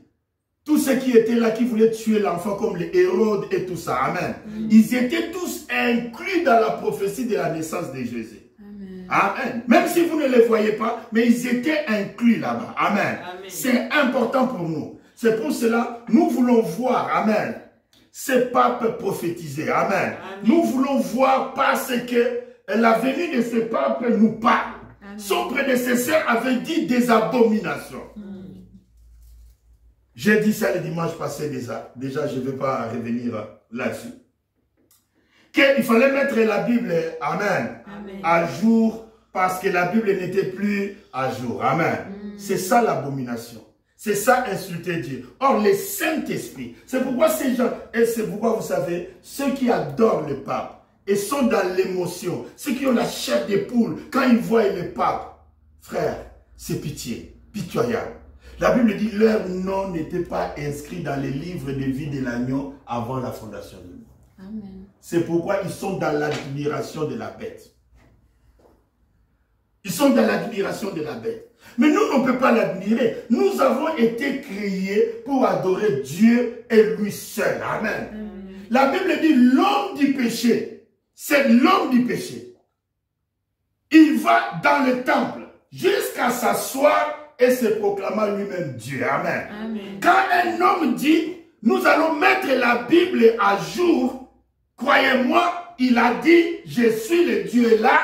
tous ceux qui étaient là, qui voulaient tuer l'enfant comme les Hérodes et tout ça, amen. Ils étaient tous inclus dans la prophétie de la naissance de Jésus. Amen. Amen. Même si vous ne les voyez pas, mais ils étaient inclus là-bas. Amen. Amen. C'est important pour nous. C'est pour cela, nous voulons voir, amen, ces papes prophétisés. Amen. Amen. Nous voulons voir parce que la venue de ce pape nous parle. Amen. Son prédécesseur avait dit des abominations. J'ai dit ça le dimanche passé déjà. Déjà, je ne vais pas revenir là-dessus. Qu'il fallait mettre la Bible, amen, à jour parce que la Bible n'était plus à jour. Amen. C'est ça l'abomination. C'est ça insulter Dieu. Or, le Saint-Esprit, c'est pourquoi ces gens, et c'est pourquoi vous savez, ceux qui adorent le pape et sont dans l'émotion, ceux qui ont la chair des poules, quand ils voient le pape, frère, c'est pitié, pitoyable. La Bible dit, leur nom n'était pas inscrit dans les livres de vie de l'agneau avant la fondation du monde. C'est pourquoi ils sont dans l'admiration de la bête. Ils sont dans l'admiration de la bête. Mais nous, on ne peut pas l'admirer. Nous avons été créés pour adorer Dieu et lui seul. Amen. La Bible dit, l'homme du péché, c'est l'homme du péché. Il va dans le temple jusqu'à s'asseoir et se proclamant lui-même Dieu. Amen. Amen. Quand un homme dit, nous allons mettre la Bible à jour, croyez-moi, il a dit, je suis le Dieu là,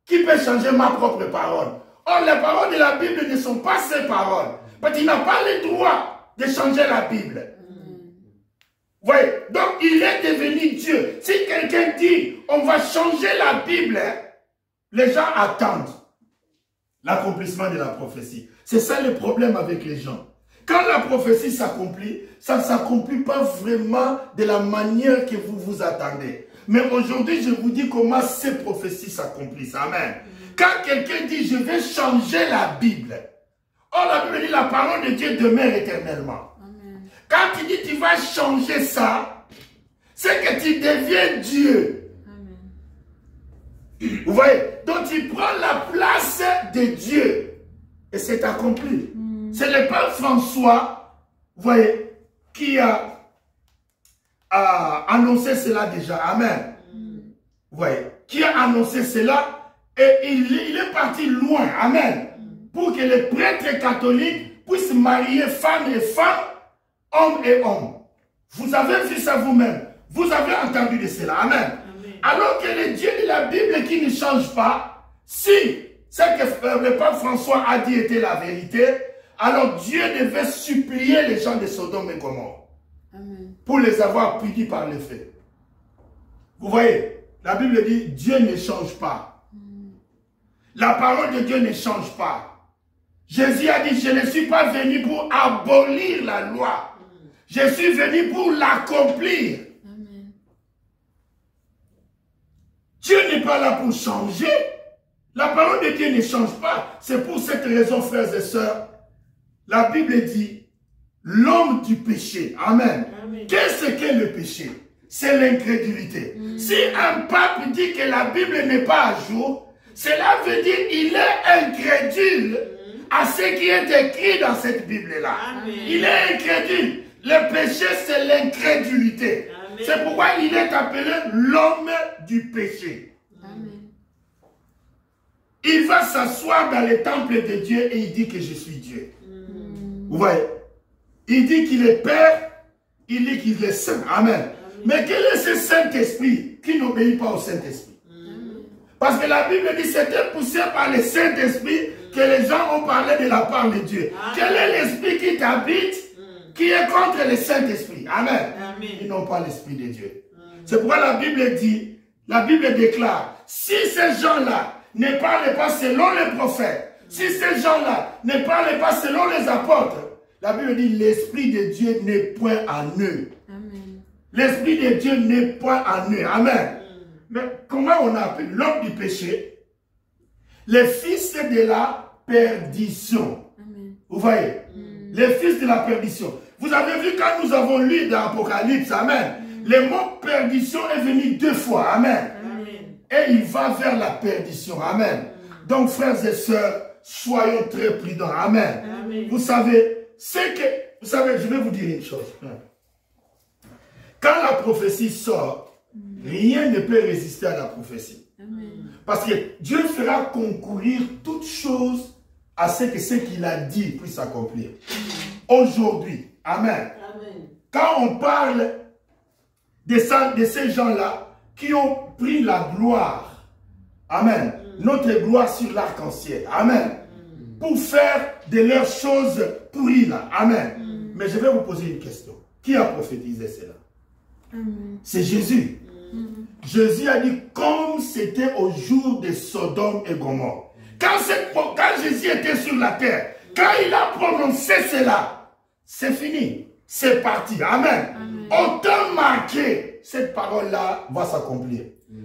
qui peut changer ma propre parole. Or, les paroles de la Bible ne sont pas ses paroles. Parce qu'il n'a pas le droit de changer la Bible. Vous voyez? Donc, il est devenu Dieu. Si quelqu'un dit, on va changer la Bible, les gens attendent l'accomplissement de la prophétie. C'est ça le problème avec les gens. quand la prophétie s'accomplit, ça ne s'accomplit pas vraiment de la manière que vous vous attendez. Mais aujourd'hui, je vous dis comment ces prophéties s'accomplissent. Amen. Quand quelqu'un dit, je vais changer la Bible. Oh, la Bible dit, la parole de Dieu demeure éternellement. Amen. Quand tu dis, tu vas changer ça, c'est que tu deviens Dieu. Amen. Vous voyez? Donc, tu prends la place de Dieu. Et c'est accompli. C'est le pape François, vous voyez, qui a annoncé cela déjà. Amen. Vous voyez, qui a annoncé cela et il est parti loin. Amen. Pour que les prêtres catholiques puissent marier femmes et femmes, hommes et hommes. Vous avez vu ça vous-même. Vous avez entendu de cela. Amen. Amen. Alors que le Dieu de la Bible qui ne change pas, si ce que le pape François a dit était la vérité, alors Dieu devait supplier les gens de Sodome et Gomorrhe pour les avoir punis par les faits. Vous voyez, la Bible dit Dieu ne change pas. La parole de Dieu ne change pas. Jésus a dit, je ne suis pas venu pour abolir la loi. Je suis venu pour l'accomplir. Dieu n'est pas là pour changer. La parole de Dieu ne change pas. C'est pour cette raison, frères et sœurs, la Bible dit, l'homme du péché. Amen. Qu'est-ce qu'est le péché? C'est l'incrédulité. Si un pape dit que la Bible n'est pas à jour, cela veut dire qu'il est incrédule à ce qui est écrit dans cette Bible-là. Il est incrédule. Le péché, c'est l'incrédulité. C'est pourquoi il est appelé l'homme du péché. Il va s'asseoir dans le temple de Dieu et il dit que je suis Dieu. Vous voyez? Il dit qu'il est Père, il dit qu'il est Saint. Amen. Mais quel est ce Saint-Esprit qui n'obéit pas au Saint-Esprit? Parce que la Bible dit c'était poussé par le Saint-Esprit que les gens ont parlé de la part de Dieu. Quel est l'Esprit qui t'habite, qui est contre le Saint-Esprit? Amen. Ils n'ont pas l'Esprit de Dieu. C'est pourquoi la Bible dit, la Bible déclare, si ces gens-là ne parlent pas selon les prophètes, si ces gens-là ne parlent pas selon les apôtres, la Bible dit l'Esprit de Dieu n'est point en eux. L'Esprit de Dieu n'est point en eux. Amen. Mais comment on appelle l'homme du péché? Le fils de la perdition. Vous voyez? Le fils de la perdition. Vous avez vu quand nous avons lu dans l'Apocalypse, amen, le mot perdition est venu 2 fois. Amen. Et il va vers la perdition. Amen. Donc, frères et sœurs, soyons très prudents. Amen. Vous savez, je vais vous dire une chose. Quand la prophétie sort, rien ne peut résister à la prophétie. Parce que Dieu fera concourir toutes choses à ce qu'il a dit puisse s'accomplir. Aujourd'hui, amen. Quand on parle de ces gens-là qui ont pris la gloire, amen, notre gloire sur l'arc-en-ciel, amen, pour faire de leurs choses pourries là, amen. Mais je vais vous poser une question. Qui a prophétisé cela? C'est Jésus. Jésus a dit comme c'était au jour de Sodome et Gomorrhe. Quand Jésus était sur la terre, quand il a prononcé cela, c'est fini. C'est parti. Amen. Autant marqué, cette parole-là va s'accomplir.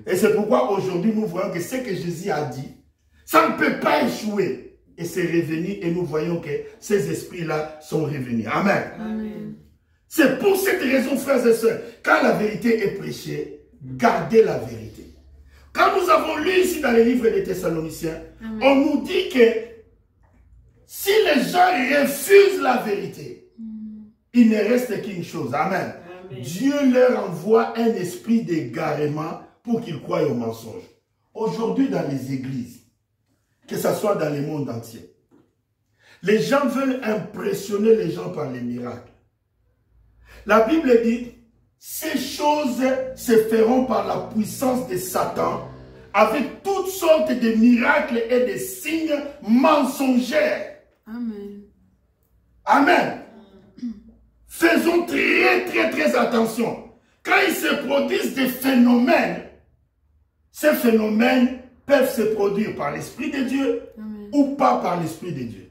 Et c'est pourquoi aujourd'hui nous voyons que ce que Jésus a dit, ça ne peut pas échouer. Et c'est revenu et nous voyons que ces esprits-là sont revenus. Amen. C'est pour cette raison, frères et sœurs, quand la vérité est prêchée, gardez la vérité. Quand nous avons lu ici dans les livres des Thessaloniciens, on nous dit que si les gens refusent la vérité, il ne reste qu'une chose. Amen. Dieu leur envoie un esprit d'égarement pour qu'ils croient au mensonge. Aujourd'hui dans les églises, que ce soit dans le monde entier, les gens veulent impressionner les gens par les miracles. La Bible dit, ces choses se feront par la puissance de Satan, avec toutes sortes de miracles et de signes mensongers. Amen. Faisons très attention. Quand il se produisent des phénomènes, ces phénomènes peuvent se produire par l'Esprit de Dieu ou pas par l'Esprit de Dieu.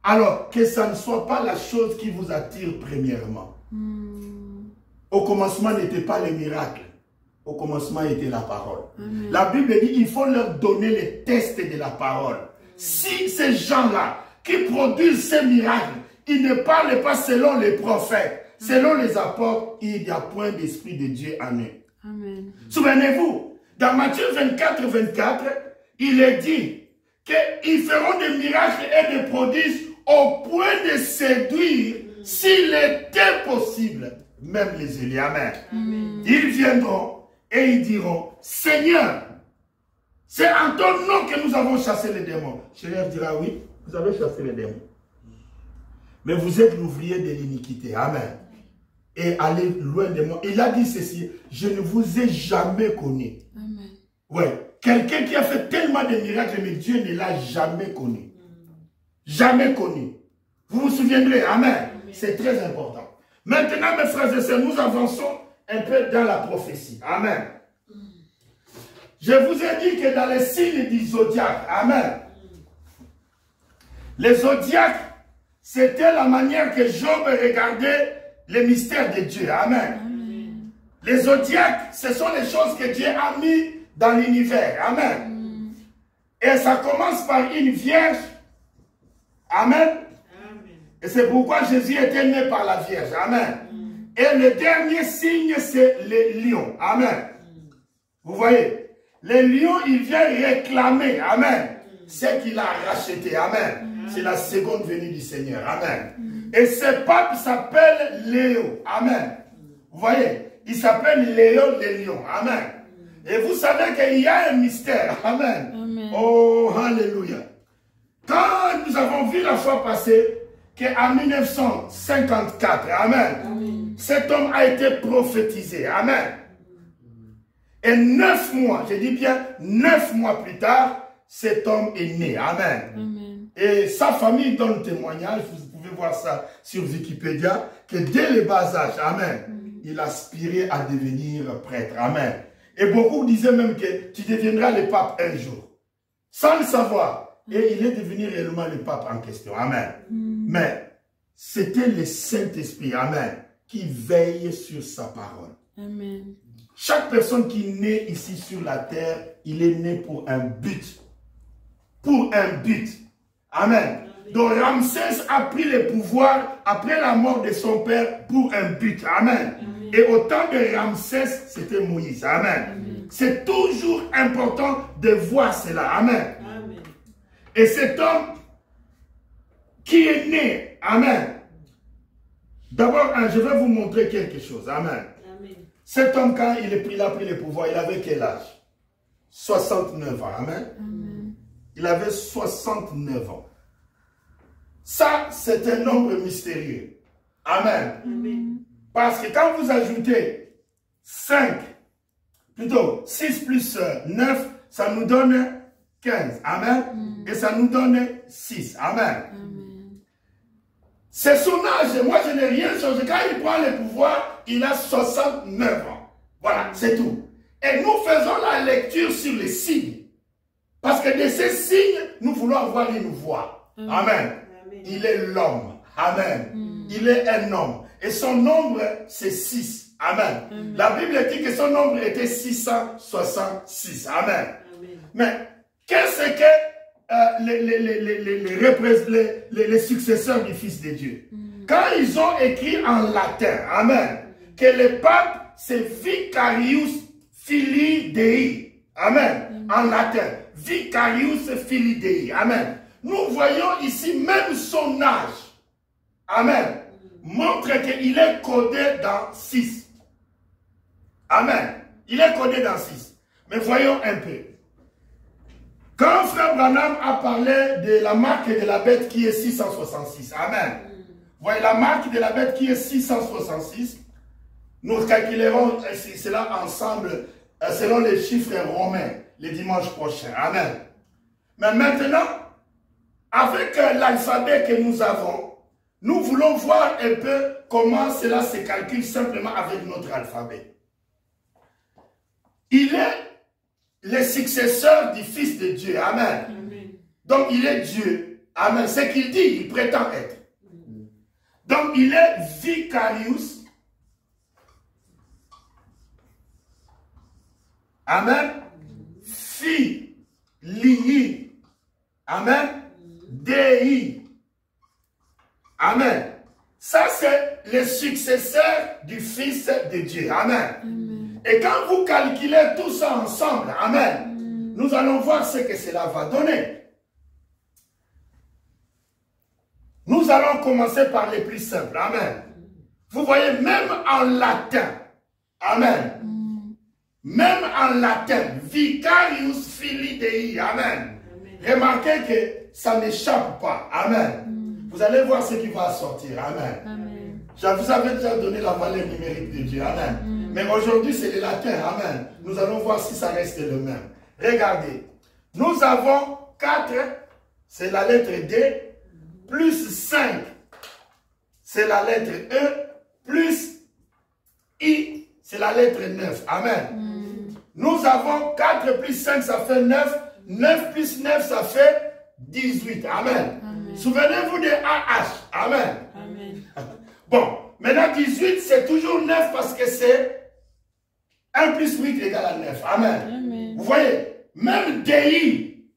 Alors, que ça ne soit pas la chose qui vous attire premièrement. Au commencement n'était pas les miracles. Au commencement était la parole. Amen. La Bible dit il faut leur donner les tests de la parole. Si ces gens-là qui produisent ces miracles, ils ne parlent pas selon les prophètes, selon les apôtres, il n'y a point d'esprit de Dieu en eux. Souvenez-vous, dans Matthieu 24, 24, il est dit qu'ils feront des miracles et des prodiges au point de séduire, s'il était possible, même les Élies. Amen. Ils viendront et ils diront, Seigneur, c'est en ton nom que nous avons chassé les démons. Seigneur dira, oui, vous avez chassé les démons. Mais vous êtes l'ouvrier de l'iniquité. Amen. Et allez loin de moi. Il a dit ceci, je ne vous ai jamais connu. Amen. Ouais. Quelqu'un qui a fait tellement de miracles, mais Dieu ne l'a jamais connu. Jamais connu. Vous vous souviendrez. Amen. C'est très important. Maintenant, mes frères et sœurs, nous avançons un peu dans la prophétie. Amen. Je vous ai dit que dans les signes du zodiaque, amen. Les zodiaques, c'était la manière que Job regardait les mystères de Dieu. Amen. Les zodiaques, ce sont les choses que Dieu a mis dans l'univers. Amen. Et ça commence par une vierge. Amen. Et c'est pourquoi Jésus était né par la vierge. Amen. Et le dernier signe, c'est les lions. Amen. Vous voyez, les lions, il vient réclamer. Amen. Ce qu'il a racheté. Amen. C'est la seconde venue du Seigneur. Amen. Et ce pape s'appelle Léo. Amen. Vous voyez, il s'appelle Léo les lions. Amen. Et vous savez qu'il y a un mystère. Amen. Amen. Oh, alléluia. Quand nous avons vu la fois passée qu'en 1954, amen, cet homme a été prophétisé. Amen. Et 9 mois, je dis bien 9 mois plus tard, cet homme est né. Amen. Amen. Et sa famille donne témoignage, vous pouvez voir ça sur Wikipédia, que dès le bas âge, amen, il aspirait à devenir prêtre. Amen. Et beaucoup disaient même que tu deviendras le pape un jour. Sans le savoir. Et il est devenu réellement le pape en question. Amen. Mais c'était le Saint-Esprit, amen, qui veille sur sa parole. Amen. Chaque personne qui est née ici sur la terre, il est né pour un but. Pour un but. Amen. Donc Ramsès a pris le pouvoir après la mort de son père pour un but. Amen. Et au temps de Ramsès, c'était Moïse. Amen. C'est toujours important de voir cela. Amen. Et cet homme qui est né, amen. D'abord, je vais vous montrer quelque chose, amen. Amen. Cet homme, quand il a pris le pouvoir, il avait quel âge? 69 ans, amen. Amen. Il avait 69 ans. Ça, c'est un nombre mystérieux. Amen. Amen. Parce que quand vous ajoutez 5, plutôt 6 plus 9, ça nous donne 15. Amen. Et ça nous donne 6. Amen. C'est son âge. Moi, je n'ai rien changé. Quand il prend le pouvoir, il a 69 ans. Voilà, c'est tout. Et nous faisons la lecture sur les signes. Parce que de ces signes, nous voulons avoir une voix. Amen. Il est l'homme. Amen. Il est un homme. Et son nombre, c'est 6. Amen. La Bible dit que son nombre était 666. Amen. Mais qu'est-ce que les successeurs du Fils de Dieu? Quand ils ont écrit en latin, amen, que le pape, c'est Vicarius Filii Dei. Amen. En latin. Vicarius Filii Dei. Amen. Nous voyons ici même son âge. Amen. Montre qu'il est codé dans 6. Amen. Il est codé dans 6. Mais voyons un peu. Quand Frère Branham a parlé de la marque de la bête qui est 666. Amen. Voyez la marque de la bête qui est 666. Nous calculerons cela ensemble selon les chiffres romains le dimanche prochain. Amen. Mais maintenant, avec l'alphabet que nous avons, nous voulons voir un peu comment cela se calcule simplement avec notre alphabet. Il est le successeur du Fils de Dieu. Amen. Amen. Donc il est Dieu. Amen. Ce qu'il dit, il prétend être. Donc, il est vicarius. Amen. Filii. Amen. Dei. Amen. Ça, c'est le successeur du Fils de Dieu. Amen. Amen. Et quand vous calculez tout ça ensemble, amen, nous allons voir ce que cela va donner. Nous allons commencer par les plus simples. Amen. Vous voyez, même en latin, amen, même en latin, vicarius filii Dei, amen. Remarquez que ça n'échappe pas. Amen. Vous allez voir ce qui va sortir. Amen. Amen. Je vous avais déjà donné la valeur numérique de Dieu. Amen. Mais aujourd'hui, c'est le latin. Amen. Nous allons voir si ça reste le même. Regardez. Nous avons 4, c'est la lettre D, plus 5, c'est la lettre E, plus I, c'est la lettre 9. Amen. Nous avons 4 plus 5, ça fait 9. 9 plus 9, ça fait 18. Amen. Souvenez-vous de AH. Amen. Amen. Bon, maintenant 18, c'est toujours 9 parce que c'est 1 plus 8 égale à 9. Amen. Amen. Vous voyez, même Dei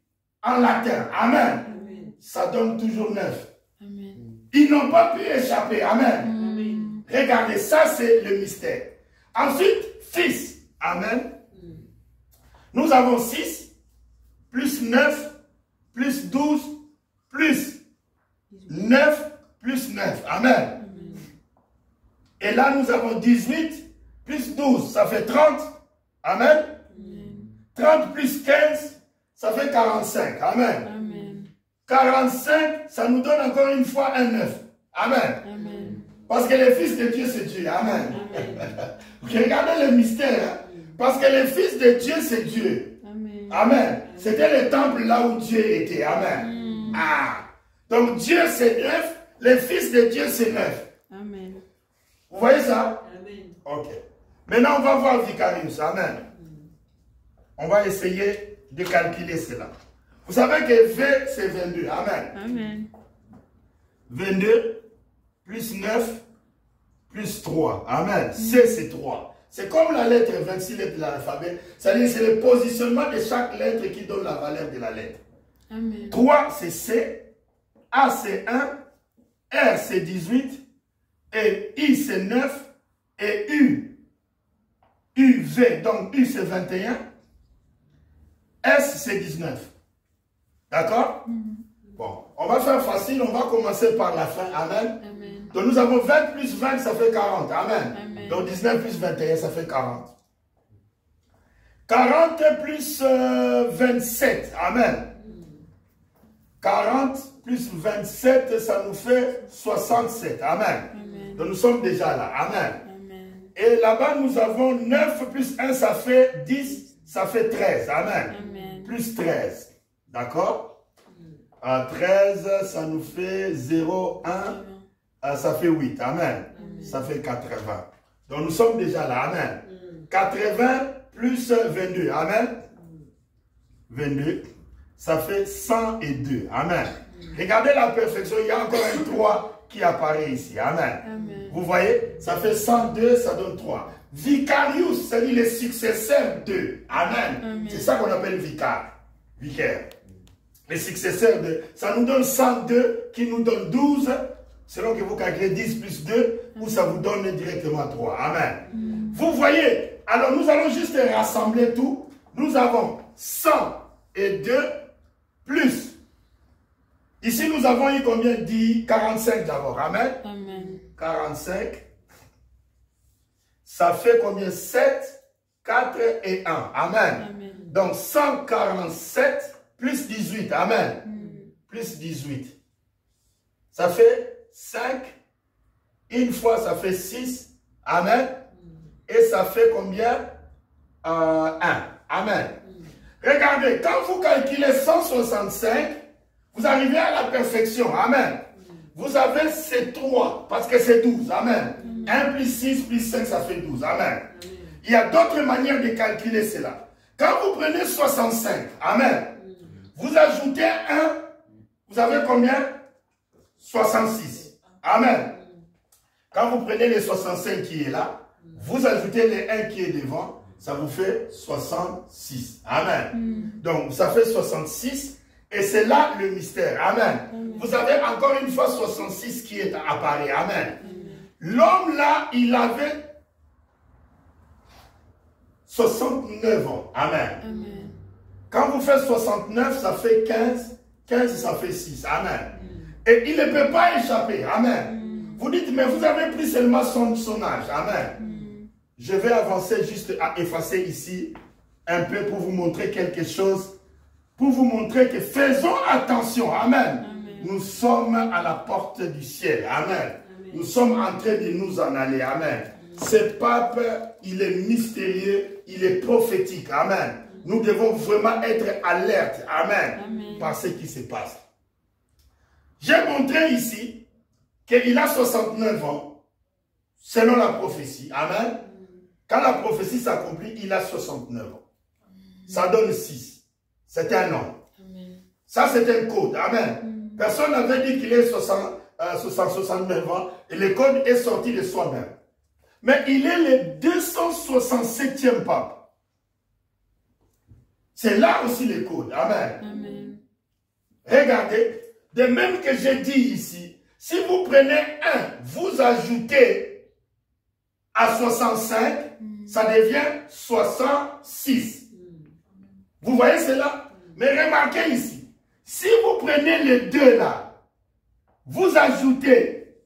en latin. Amen. Ça donne toujours 9. Amen. Ils n'ont pas pu échapper. Amen. Amen. Regardez, ça c'est le mystère. Ensuite, Fils. Amen. Nous avons 6, plus 9, plus 12, plus 9, plus 9. Amen. Et là, nous avons 18, plus 12, ça fait 30. Amen. 30 plus 15, ça fait 45. Amen. Amen. 45, ça nous donne encore une fois un 9. Amen. Amen. Parce que le Fils de Dieu, c'est Dieu. Amen. Regardez le mystère. Hein? Parce que le Fils de Dieu, c'est Dieu. Amen. Amen. C'était le temple là où Dieu était. Amen. Ah. Donc Dieu, c'est 9. Le Fils de Dieu, c'est 9. Amen. Vous voyez ça? Amen. Ok. Maintenant, on va voir Vicarius. Amen. On va essayer de calculer cela. Vous savez que V, c'est 22. Amen. Amen. 22 plus 9 plus 3. Amen. C, c'est 3. C'est comme la lettre 26 lettres de l'alphabet. C'est-à-dire c'est le positionnement de chaque lettre qui donne la valeur de la lettre. Amen. 3, c'est C. A, c'est 1. R, c'est 18. Et I, c'est 9. Et U, V, donc U, c'est 21. S, c'est 19. D'accord? Bon, on va faire facile. On va commencer par la fin. Amen. Amen. Donc nous avons 20 plus 20, ça fait 40. Amen. Amen. Donc 19 plus 21, ça fait 40. 40 plus 27. Amen. 40 plus 27, ça nous fait 67. Amen. Amen. Donc nous sommes déjà là. Amen. Amen. Et là-bas, nous avons 9 plus 1, ça fait 10, ça fait 13. Amen. Amen. Plus 13. D'accord? 13, ça nous fait 0, 1, ça fait 8. Amen. Ça fait 80. Donc nous sommes déjà là. Amen. 80 plus 22. Amen. 22. Ça fait 102. Amen. Regardez la perfection. Il y a encore un 3 qui apparaît ici. Amen. Amen. Vous voyez, ça fait 102, ça donne 3. Vicarius, c'est-à-dire le successeur de. Amen. Amen. C'est ça qu'on appelle vicaire. Vicaire. Les successeurs de. Ça nous donne 102 qui nous donne 12. Selon que vous calculez 10 plus 2, ou ça vous donne directement 3. Amen. Vous voyez, alors nous allons juste rassembler tout. Nous avons 102 plus. Ici, nous avons eu combien? 10, 45 d'abord. Amen. Amen. 45. Ça fait combien? 7, 4 et 1. Amen. Amen. Donc 147 plus 18. Amen. Plus 18. Ça fait 5. Une fois, ça fait 6. Amen. Et ça fait combien? 1. Amen. Regardez, quand vous calculez 165, vous arrivez à la perfection. Amen. Vous avez ces 3 parce que c'est 12. Amen. 1 plus 6 plus 5, ça fait 12. Amen. Il y a d'autres manières de calculer cela. Quand vous prenez 65, amen, vous ajoutez 1, vous avez combien? 66. Amen. Quand vous prenez les 65 qui est là, vous ajoutez les 1 qui est devant, ça vous fait 66. Amen. Donc, ça fait 66 et c'est là le mystère. Amen. Vous avez encore une fois 66 qui est apparu. Amen. L'homme là, il avait 69 ans. Amen. Quand vous faites 69, ça fait 15. 15, ça fait 6. Amen. Et il ne peut pas échapper. Amen. Vous dites, mais vous avez pris seulement son âge. Amen. Je vais avancer juste à effacer ici un peu pour vous montrer quelque chose. Pour vous montrer que faisons attention. Amen. Nous sommes à la porte du ciel. Amen. Nous sommes en train de nous en aller. Amen. Ce pape, il est mystérieux, il est prophétique. Amen. Nous devons vraiment être alertes. Amen. Par ce qui se passe. J'ai montré ici qu'il a 69 ans, selon la prophétie. Amen. Quand la prophétie s'accomplit, il a 69 ans. Ça donne 6. C'est un nom. Ça, c'est un code. Amen. Personne n'avait dit qu'il est 69 ans et le code est sorti de soi-même. Mais il est le 267e pape. C'est là aussi le code. Amen. Regardez. De même que j'ai dit ici, si vous prenez 1, vous ajoutez à 65, ça devient 66. Vous voyez cela? Mais remarquez ici, si vous prenez les 2 là, vous ajoutez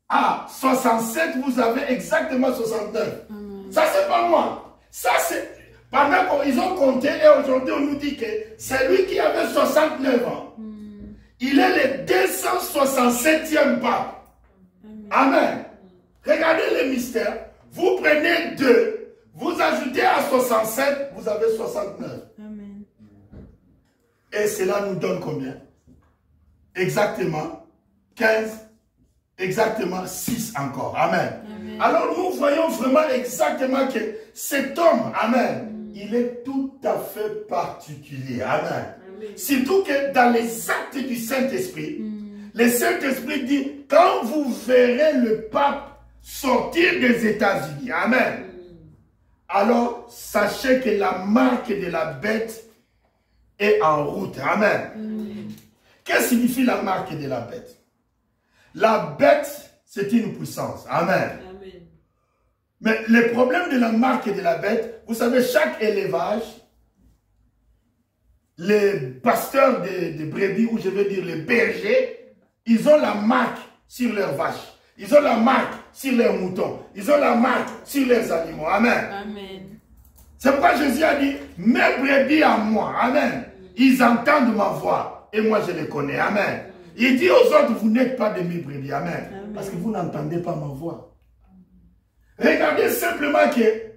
à 67, vous avez exactement 69. Ça, c'est pas moi. Ça, c'est... Pendant qu'ils ont compté, et aujourd'hui, on nous dit que c'est lui qui avait 69 ans. Il est le 267e pape. Amen. Regardez le mystère. Vous prenez 2, vous ajoutez à 67, vous avez 69. Amen. Et cela nous donne combien? Exactement 15, exactement 6 encore. Amen. Amen. Alors nous voyons vraiment exactement que cet homme, amen, il est tout à fait particulier. Amen. Surtout que dans les actes du Saint-Esprit, le Saint-Esprit dit, quand vous verrez le pape sortir des États-Unis, amen, alors sachez que la marque de la bête est en route. Amen. Qu'est-ce que signifie la marque de la bête? La bête, c'est une puissance. Amen. Mais le problème de la marque de la bête, vous savez, chaque élevage, les pasteurs de brebis, ou je veux dire les bergers, ils ont la marque sur leurs vaches. Ils ont la marque sur leurs moutons. Ils ont la marque sur leurs animaux. Amen. Amen. C'est pourquoi Jésus a dit, mes brebis à moi. Amen. Ils entendent ma voix et moi je les connais. Amen. Il dit aux autres, vous n'êtes pas de mes brebis. Amen. Amen. Parce que vous n'entendez pas ma voix. Regardez simplement qu'il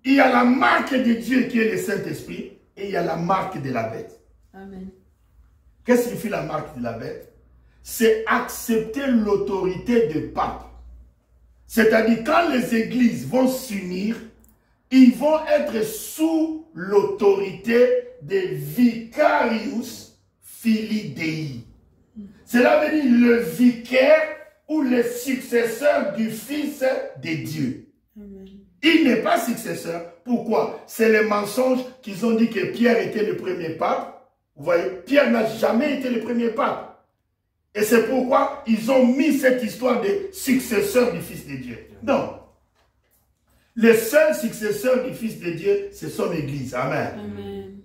y a la marque de Dieu qui est le Saint-Esprit. Et il y a la marque de la bête. Amen. Qu'est-ce que signifie la marque de la bête? C'est accepter l'autorité du pape. C'est-à-dire quand les églises vont s'unir, ils vont être sous l'autorité des Vicarius Filii Dei. Cela veut dire le vicaire ou le successeur du Fils de Dieu. Amen. Il n'est pas successeur. Pourquoi? C'est le mensonge qu'ils ont dit que Pierre était le premier pape. Vous voyez, Pierre n'a jamais été le premier pape. Et c'est pourquoi ils ont mis cette histoire de successeur du Fils de Dieu. Non. Le seul successeur du Fils de Dieu, c'est son Église. Amen. Amen.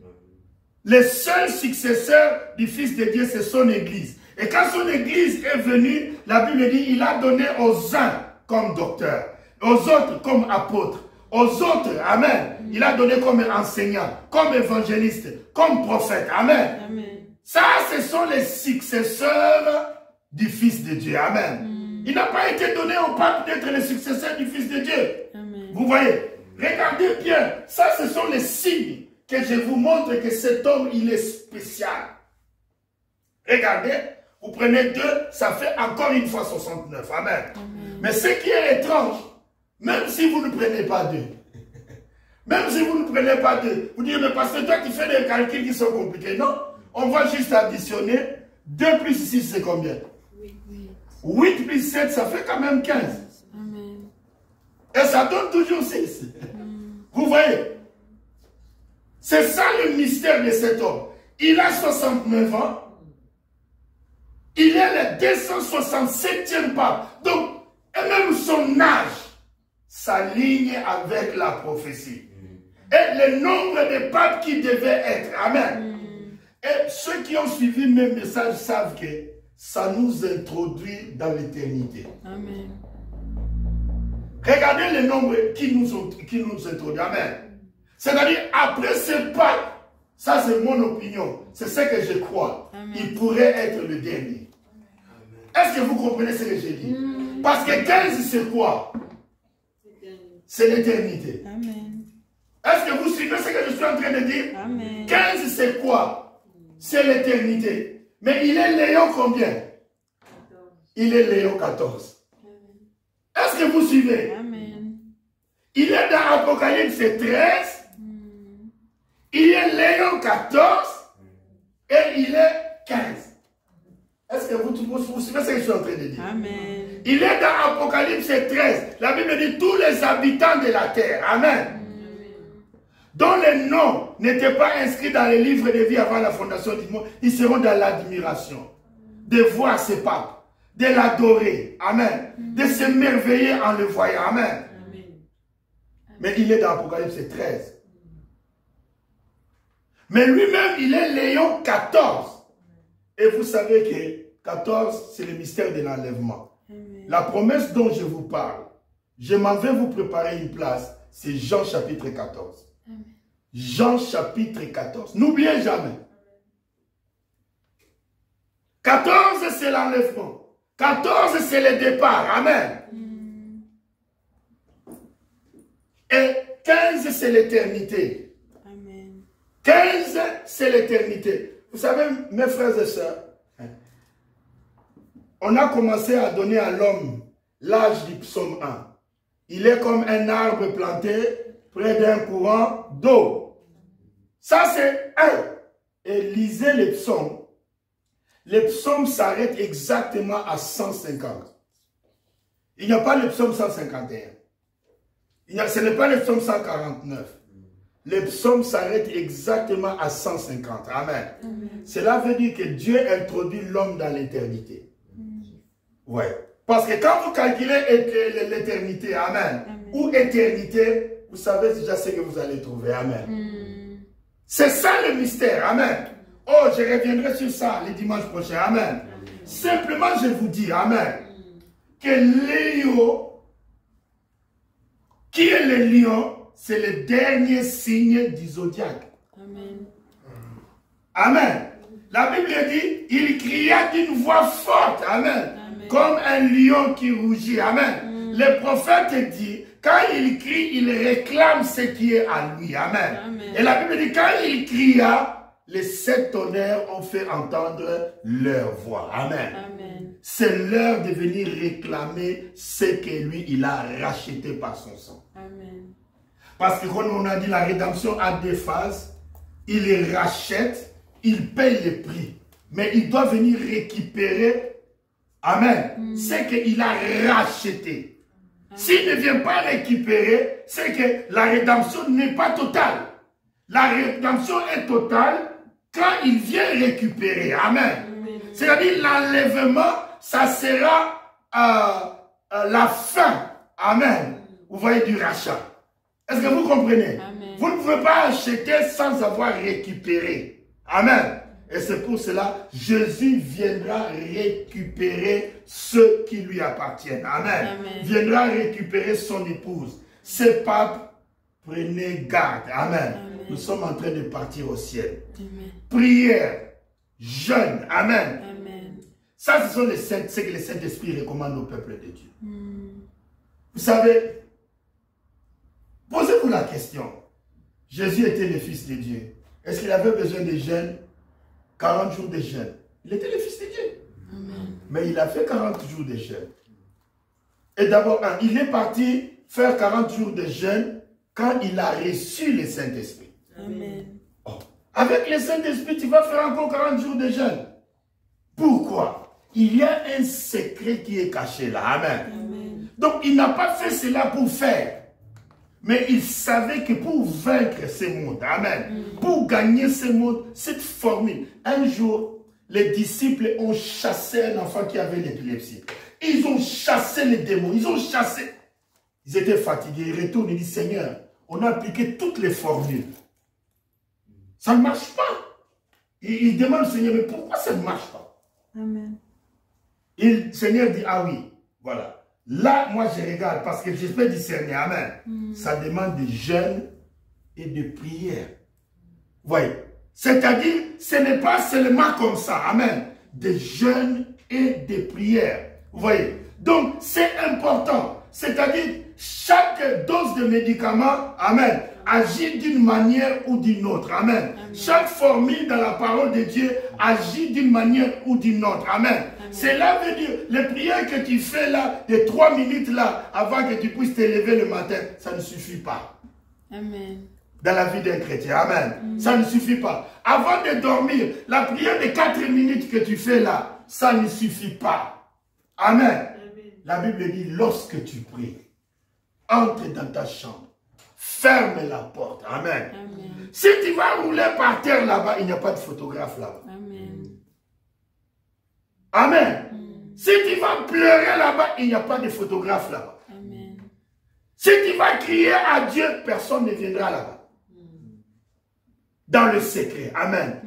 Le seul successeur du Fils de Dieu, c'est son Église. Et quand son Église est venue, la Bible dit, il a donné aux uns comme docteurs, aux autres comme apôtres, aux autres, amen, il a donné comme enseignant, comme évangéliste, comme prophète, amen. Amen. Ça, ce sont les successeurs du Fils de Dieu, amen. Il n'a pas été donné au pape d'être le successeur du Fils de Dieu. Amen. Vous voyez, regardez bien, ça, ce sont les signes que je vous montre que cet homme, il est spécial. Regardez, vous prenez 2, ça fait encore une fois 69, amen. Amen. Mais ce qui est étrange, même si vous ne prenez pas 2, même si vous ne prenez pas 2, vous dites, mais parce que toi tu fais des calculs qui sont compliqués. Non, on va juste additionner 2 plus 6, c'est combien? 8 plus 7, ça fait quand même 15. Amen. Et ça donne toujours 6. Vous voyez? C'est ça le mystère de cet homme. Il a 69 ans. Il est le 267e pape. Donc, et même son âge s'aligne avec la prophétie. Et le nombre de papes qui devaient être. Amen. Et ceux qui ont suivi mes messages savent que ça nous introduit dans l'éternité. Amen. Regardez le nombre qui nous introduit. Amen. C'est-à-dire, après ce pape, ça c'est mon opinion, c'est ce que je crois. Amen. Il pourrait être le dernier. Est-ce que vous comprenez ce que j'ai dit? Parce que 15 c'est quoi? C'est l'éternité. Est-ce que vous suivez ce que je suis en train de dire? Amen. 15 c'est quoi? C'est l'éternité. Mais il est Léon combien? 14. Il est Léon 14. Est-ce que vous suivez? Amen. Il est dans Apocalypse 13. Il est Léon 14. Et il est 15. Est-ce que vous suivez ce que je suis en train de dire? Amen. Il est dans Apocalypse 13. La Bible dit tous les habitants de la terre. Amen. Dont les noms n'étaient pas inscrits dans les livres de vie avant la fondation du monde, ils seront dans l'admiration de voir ce pape, de l'adorer. Amen. De s'émerveiller en le voyant. Amen. Mais il est dans Apocalypse 13. Mais lui-même, il est Léon 14. Et vous savez que 14, c'est le mystère de l'enlèvement. La promesse dont je vous parle, je m'en vais vous préparer une place, c'est Jean chapitre 14. Amen. Jean chapitre 14. N'oubliez jamais. 14, c'est l'enlèvement. 14, c'est le départ. Amen. Et 15, c'est l'éternité. 15, c'est l'éternité. Vous savez, mes frères et sœurs, on a commencé à donner à l'homme l'âge du psaume 1. Il est comme un arbre planté près d'un courant d'eau. Ça, c'est 1. Et lisez les psaumes. Les psaumes s'arrêtent exactement à 150. Il n'y a pas le psaume 151. Ce n'est pas le psaume 149. Les psaumes s'arrêtent exactement à 150. Amen. Cela veut dire que Dieu introduit l'homme dans l'éternité. Ouais. Parce que quand vous calculez l'éternité, amen, ou éternité, vous savez déjà ce que vous allez trouver. Amen. C'est ça le mystère. Amen. Oh, je reviendrai sur ça le dimanche prochain. Amen. Simplement, je vous dis, amen, que Léo, qui est le lion, c'est le dernier signe du zodiaque. Amen. Amen. La Bible dit, il cria d'une voix forte. Amen. Amen. Comme un lion qui rougit. Amen. Le prophète dit, quand il crie, il réclame ce qui est à lui. Amen. Amen. Et la Bible dit, quand il cria, les 7 tonnerres ont fait entendre leur voix. Amen. Amen. C'est l'heure de venir réclamer ce que lui, il a racheté par son sang. Amen. Parce que quand on a dit la rédemption a 2 phases, il les rachète, il paye le prix. Mais il doit venir récupérer, amen, ce qu'il a racheté. S'il ne vient pas récupérer, c'est que la rédemption n'est pas totale. La rédemption est totale quand il vient récupérer. Amen. C'est-à-dire l'enlèvement, ça sera la fin. Amen. Vous voyez, du rachat. Est-ce que vous comprenez? Amen. Vous ne pouvez pas acheter sans avoir récupéré. Amen. Et c'est pour cela, Jésus viendra récupérer ceux qui lui appartiennent. Amen. Amen. Viendra récupérer son épouse. Ces papes, prenez garde. Amen. Amen. Nous sommes en train de partir au ciel. Amen. Prière, jeûne. Amen. Amen. Ça, ce sont les saints, ce que le Saint-Esprit recommande au peuple de Dieu. Vous savez, posez-vous la question. Jésus était le Fils de Dieu. Est-ce qu'il avait besoin de jeûne? 40 jours de jeûne. Il était le Fils de Dieu. Amen. Mais il a fait 40 jours de jeûne. Et d'abord, il est parti faire 40 jours de jeûne quand il a reçu le Saint-Esprit. Amen. Oh. Avec le Saint-Esprit, tu vas faire encore 40 jours de jeûne. Pourquoi? Il y a un secret qui est caché là. Amen. Amen. Donc, il n'a pas fait cela pour faire. Mais il savait que pour vaincre ce monde, amen, pour gagner ce monde, cette formule, un jour, les disciples ont chassé un enfant qui avait l'épilepsie. Ils ont chassé les démons, ils ont chassé. Ils étaient fatigués, ils retournent, ils disent, Seigneur, on a appliqué toutes les formules. Ça ne marche pas. Ils demandent au Seigneur, mais pourquoi ça ne marche pas? Amen. Et le Seigneur dit, ah oui, voilà. Là, moi, je regarde parce que je peux discerner. Amen. Ça demande de jeûne et de prière. Vous voyez? C'est-à-dire, ce n'est pas seulement comme ça. Amen. De jeûne et de prière. Vous voyez? Donc, c'est important. C'est-à-dire, chaque dose de médicament, amen, agit d'une manière ou d'une autre. Amen. Chaque formule dans la parole de Dieu agit d'une manière ou d'une autre. Amen. Cela veut dire, les prières que tu fais là, de 3 minutes là, avant que tu puisses te lever le matin, ça ne suffit pas. Amen. Dans la vie d'un chrétien. Amen. Ça ne suffit pas. Avant de dormir, la prière de 4 minutes que tu fais là, ça ne suffit pas. Amen. La Bible dit, lorsque tu pries, entre dans ta chambre, ferme la porte. Amen. Amen. Si tu vas rouler par terre là-bas, il n'y a pas de photographe là-bas. Amen. Amen. Si tu vas pleurer là-bas, il n'y a pas de photographe là-bas. Amen. Si tu vas crier à Dieu, personne ne viendra là-bas. Dans le secret. Amen.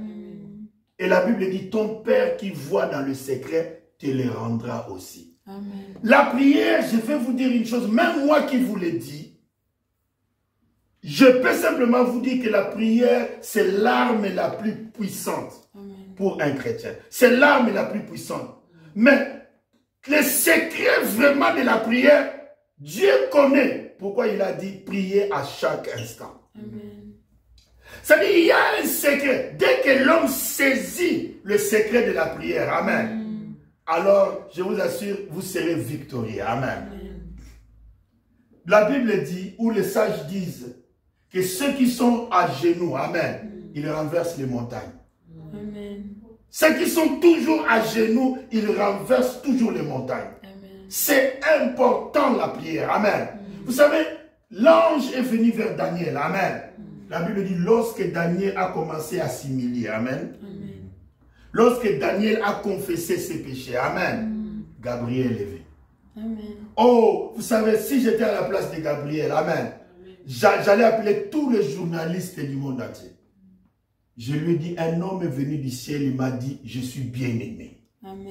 Et la Bible dit, ton Père qui voit dans le secret, te le rendra aussi. Amen. La prière, je vais vous dire une chose, même moi qui vous l'ai dit, je peux simplement vous dire que la prière, c'est l'arme la plus puissante pour un chrétien. C'est l'arme la plus puissante. Mais le secret vraiment de la prière, Dieu connaît pourquoi il a dit prier à chaque instant. Amen. C'est-à-dire, il y a un secret. Dès que l'homme saisit le secret de la prière, amen, alors, je vous assure, vous serez victorieux. Amen. La Bible dit, ou les sages disent, que ceux qui sont à genoux, amen, ils renversent les montagnes. Amen. Ceux qui sont toujours à genoux, ils renversent toujours les montagnes. C'est important la prière. Amen. Vous savez, l'ange est venu vers Daniel. Amen. La Bible dit, lorsque Daniel a commencé à s'humilier, amen. Lorsque Daniel a confessé ses péchés, amen, Gabriel est venu. Amen. Oh, vous savez, si j'étais à la place de Gabriel, amen, j'allais appeler tous les journalistes du monde entier. Je lui ai dit, un homme est venu du ciel, il m'a dit, je suis bien-aimé. Amen.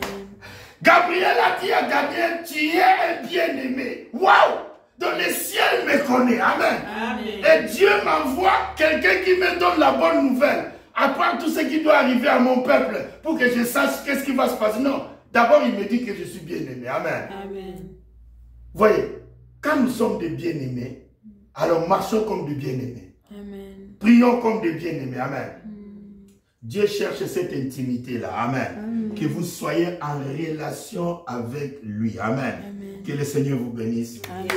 Gabriel a dit à Daniel, tu es un bien-aimé. Waouh! Donc le ciel me connaît. Amen. Amen. Et Dieu m'envoie quelqu'un qui me donne la bonne nouvelle. Après tout ce qui doit arriver à mon peuple, pour que je sache qu'est-ce qui va se passer. Non, d'abord il me dit que je suis bien-aimé. Amen. Amen. Voyez, quand nous sommes des bien-aimés, alors marchons comme des bien-aimés. Amen. Prions comme des bien-aimés. Amen. Dieu cherche cette intimité-là. Amen. Que vous soyez en relation avec lui. Amen. Que le Seigneur vous bénisse. Amen.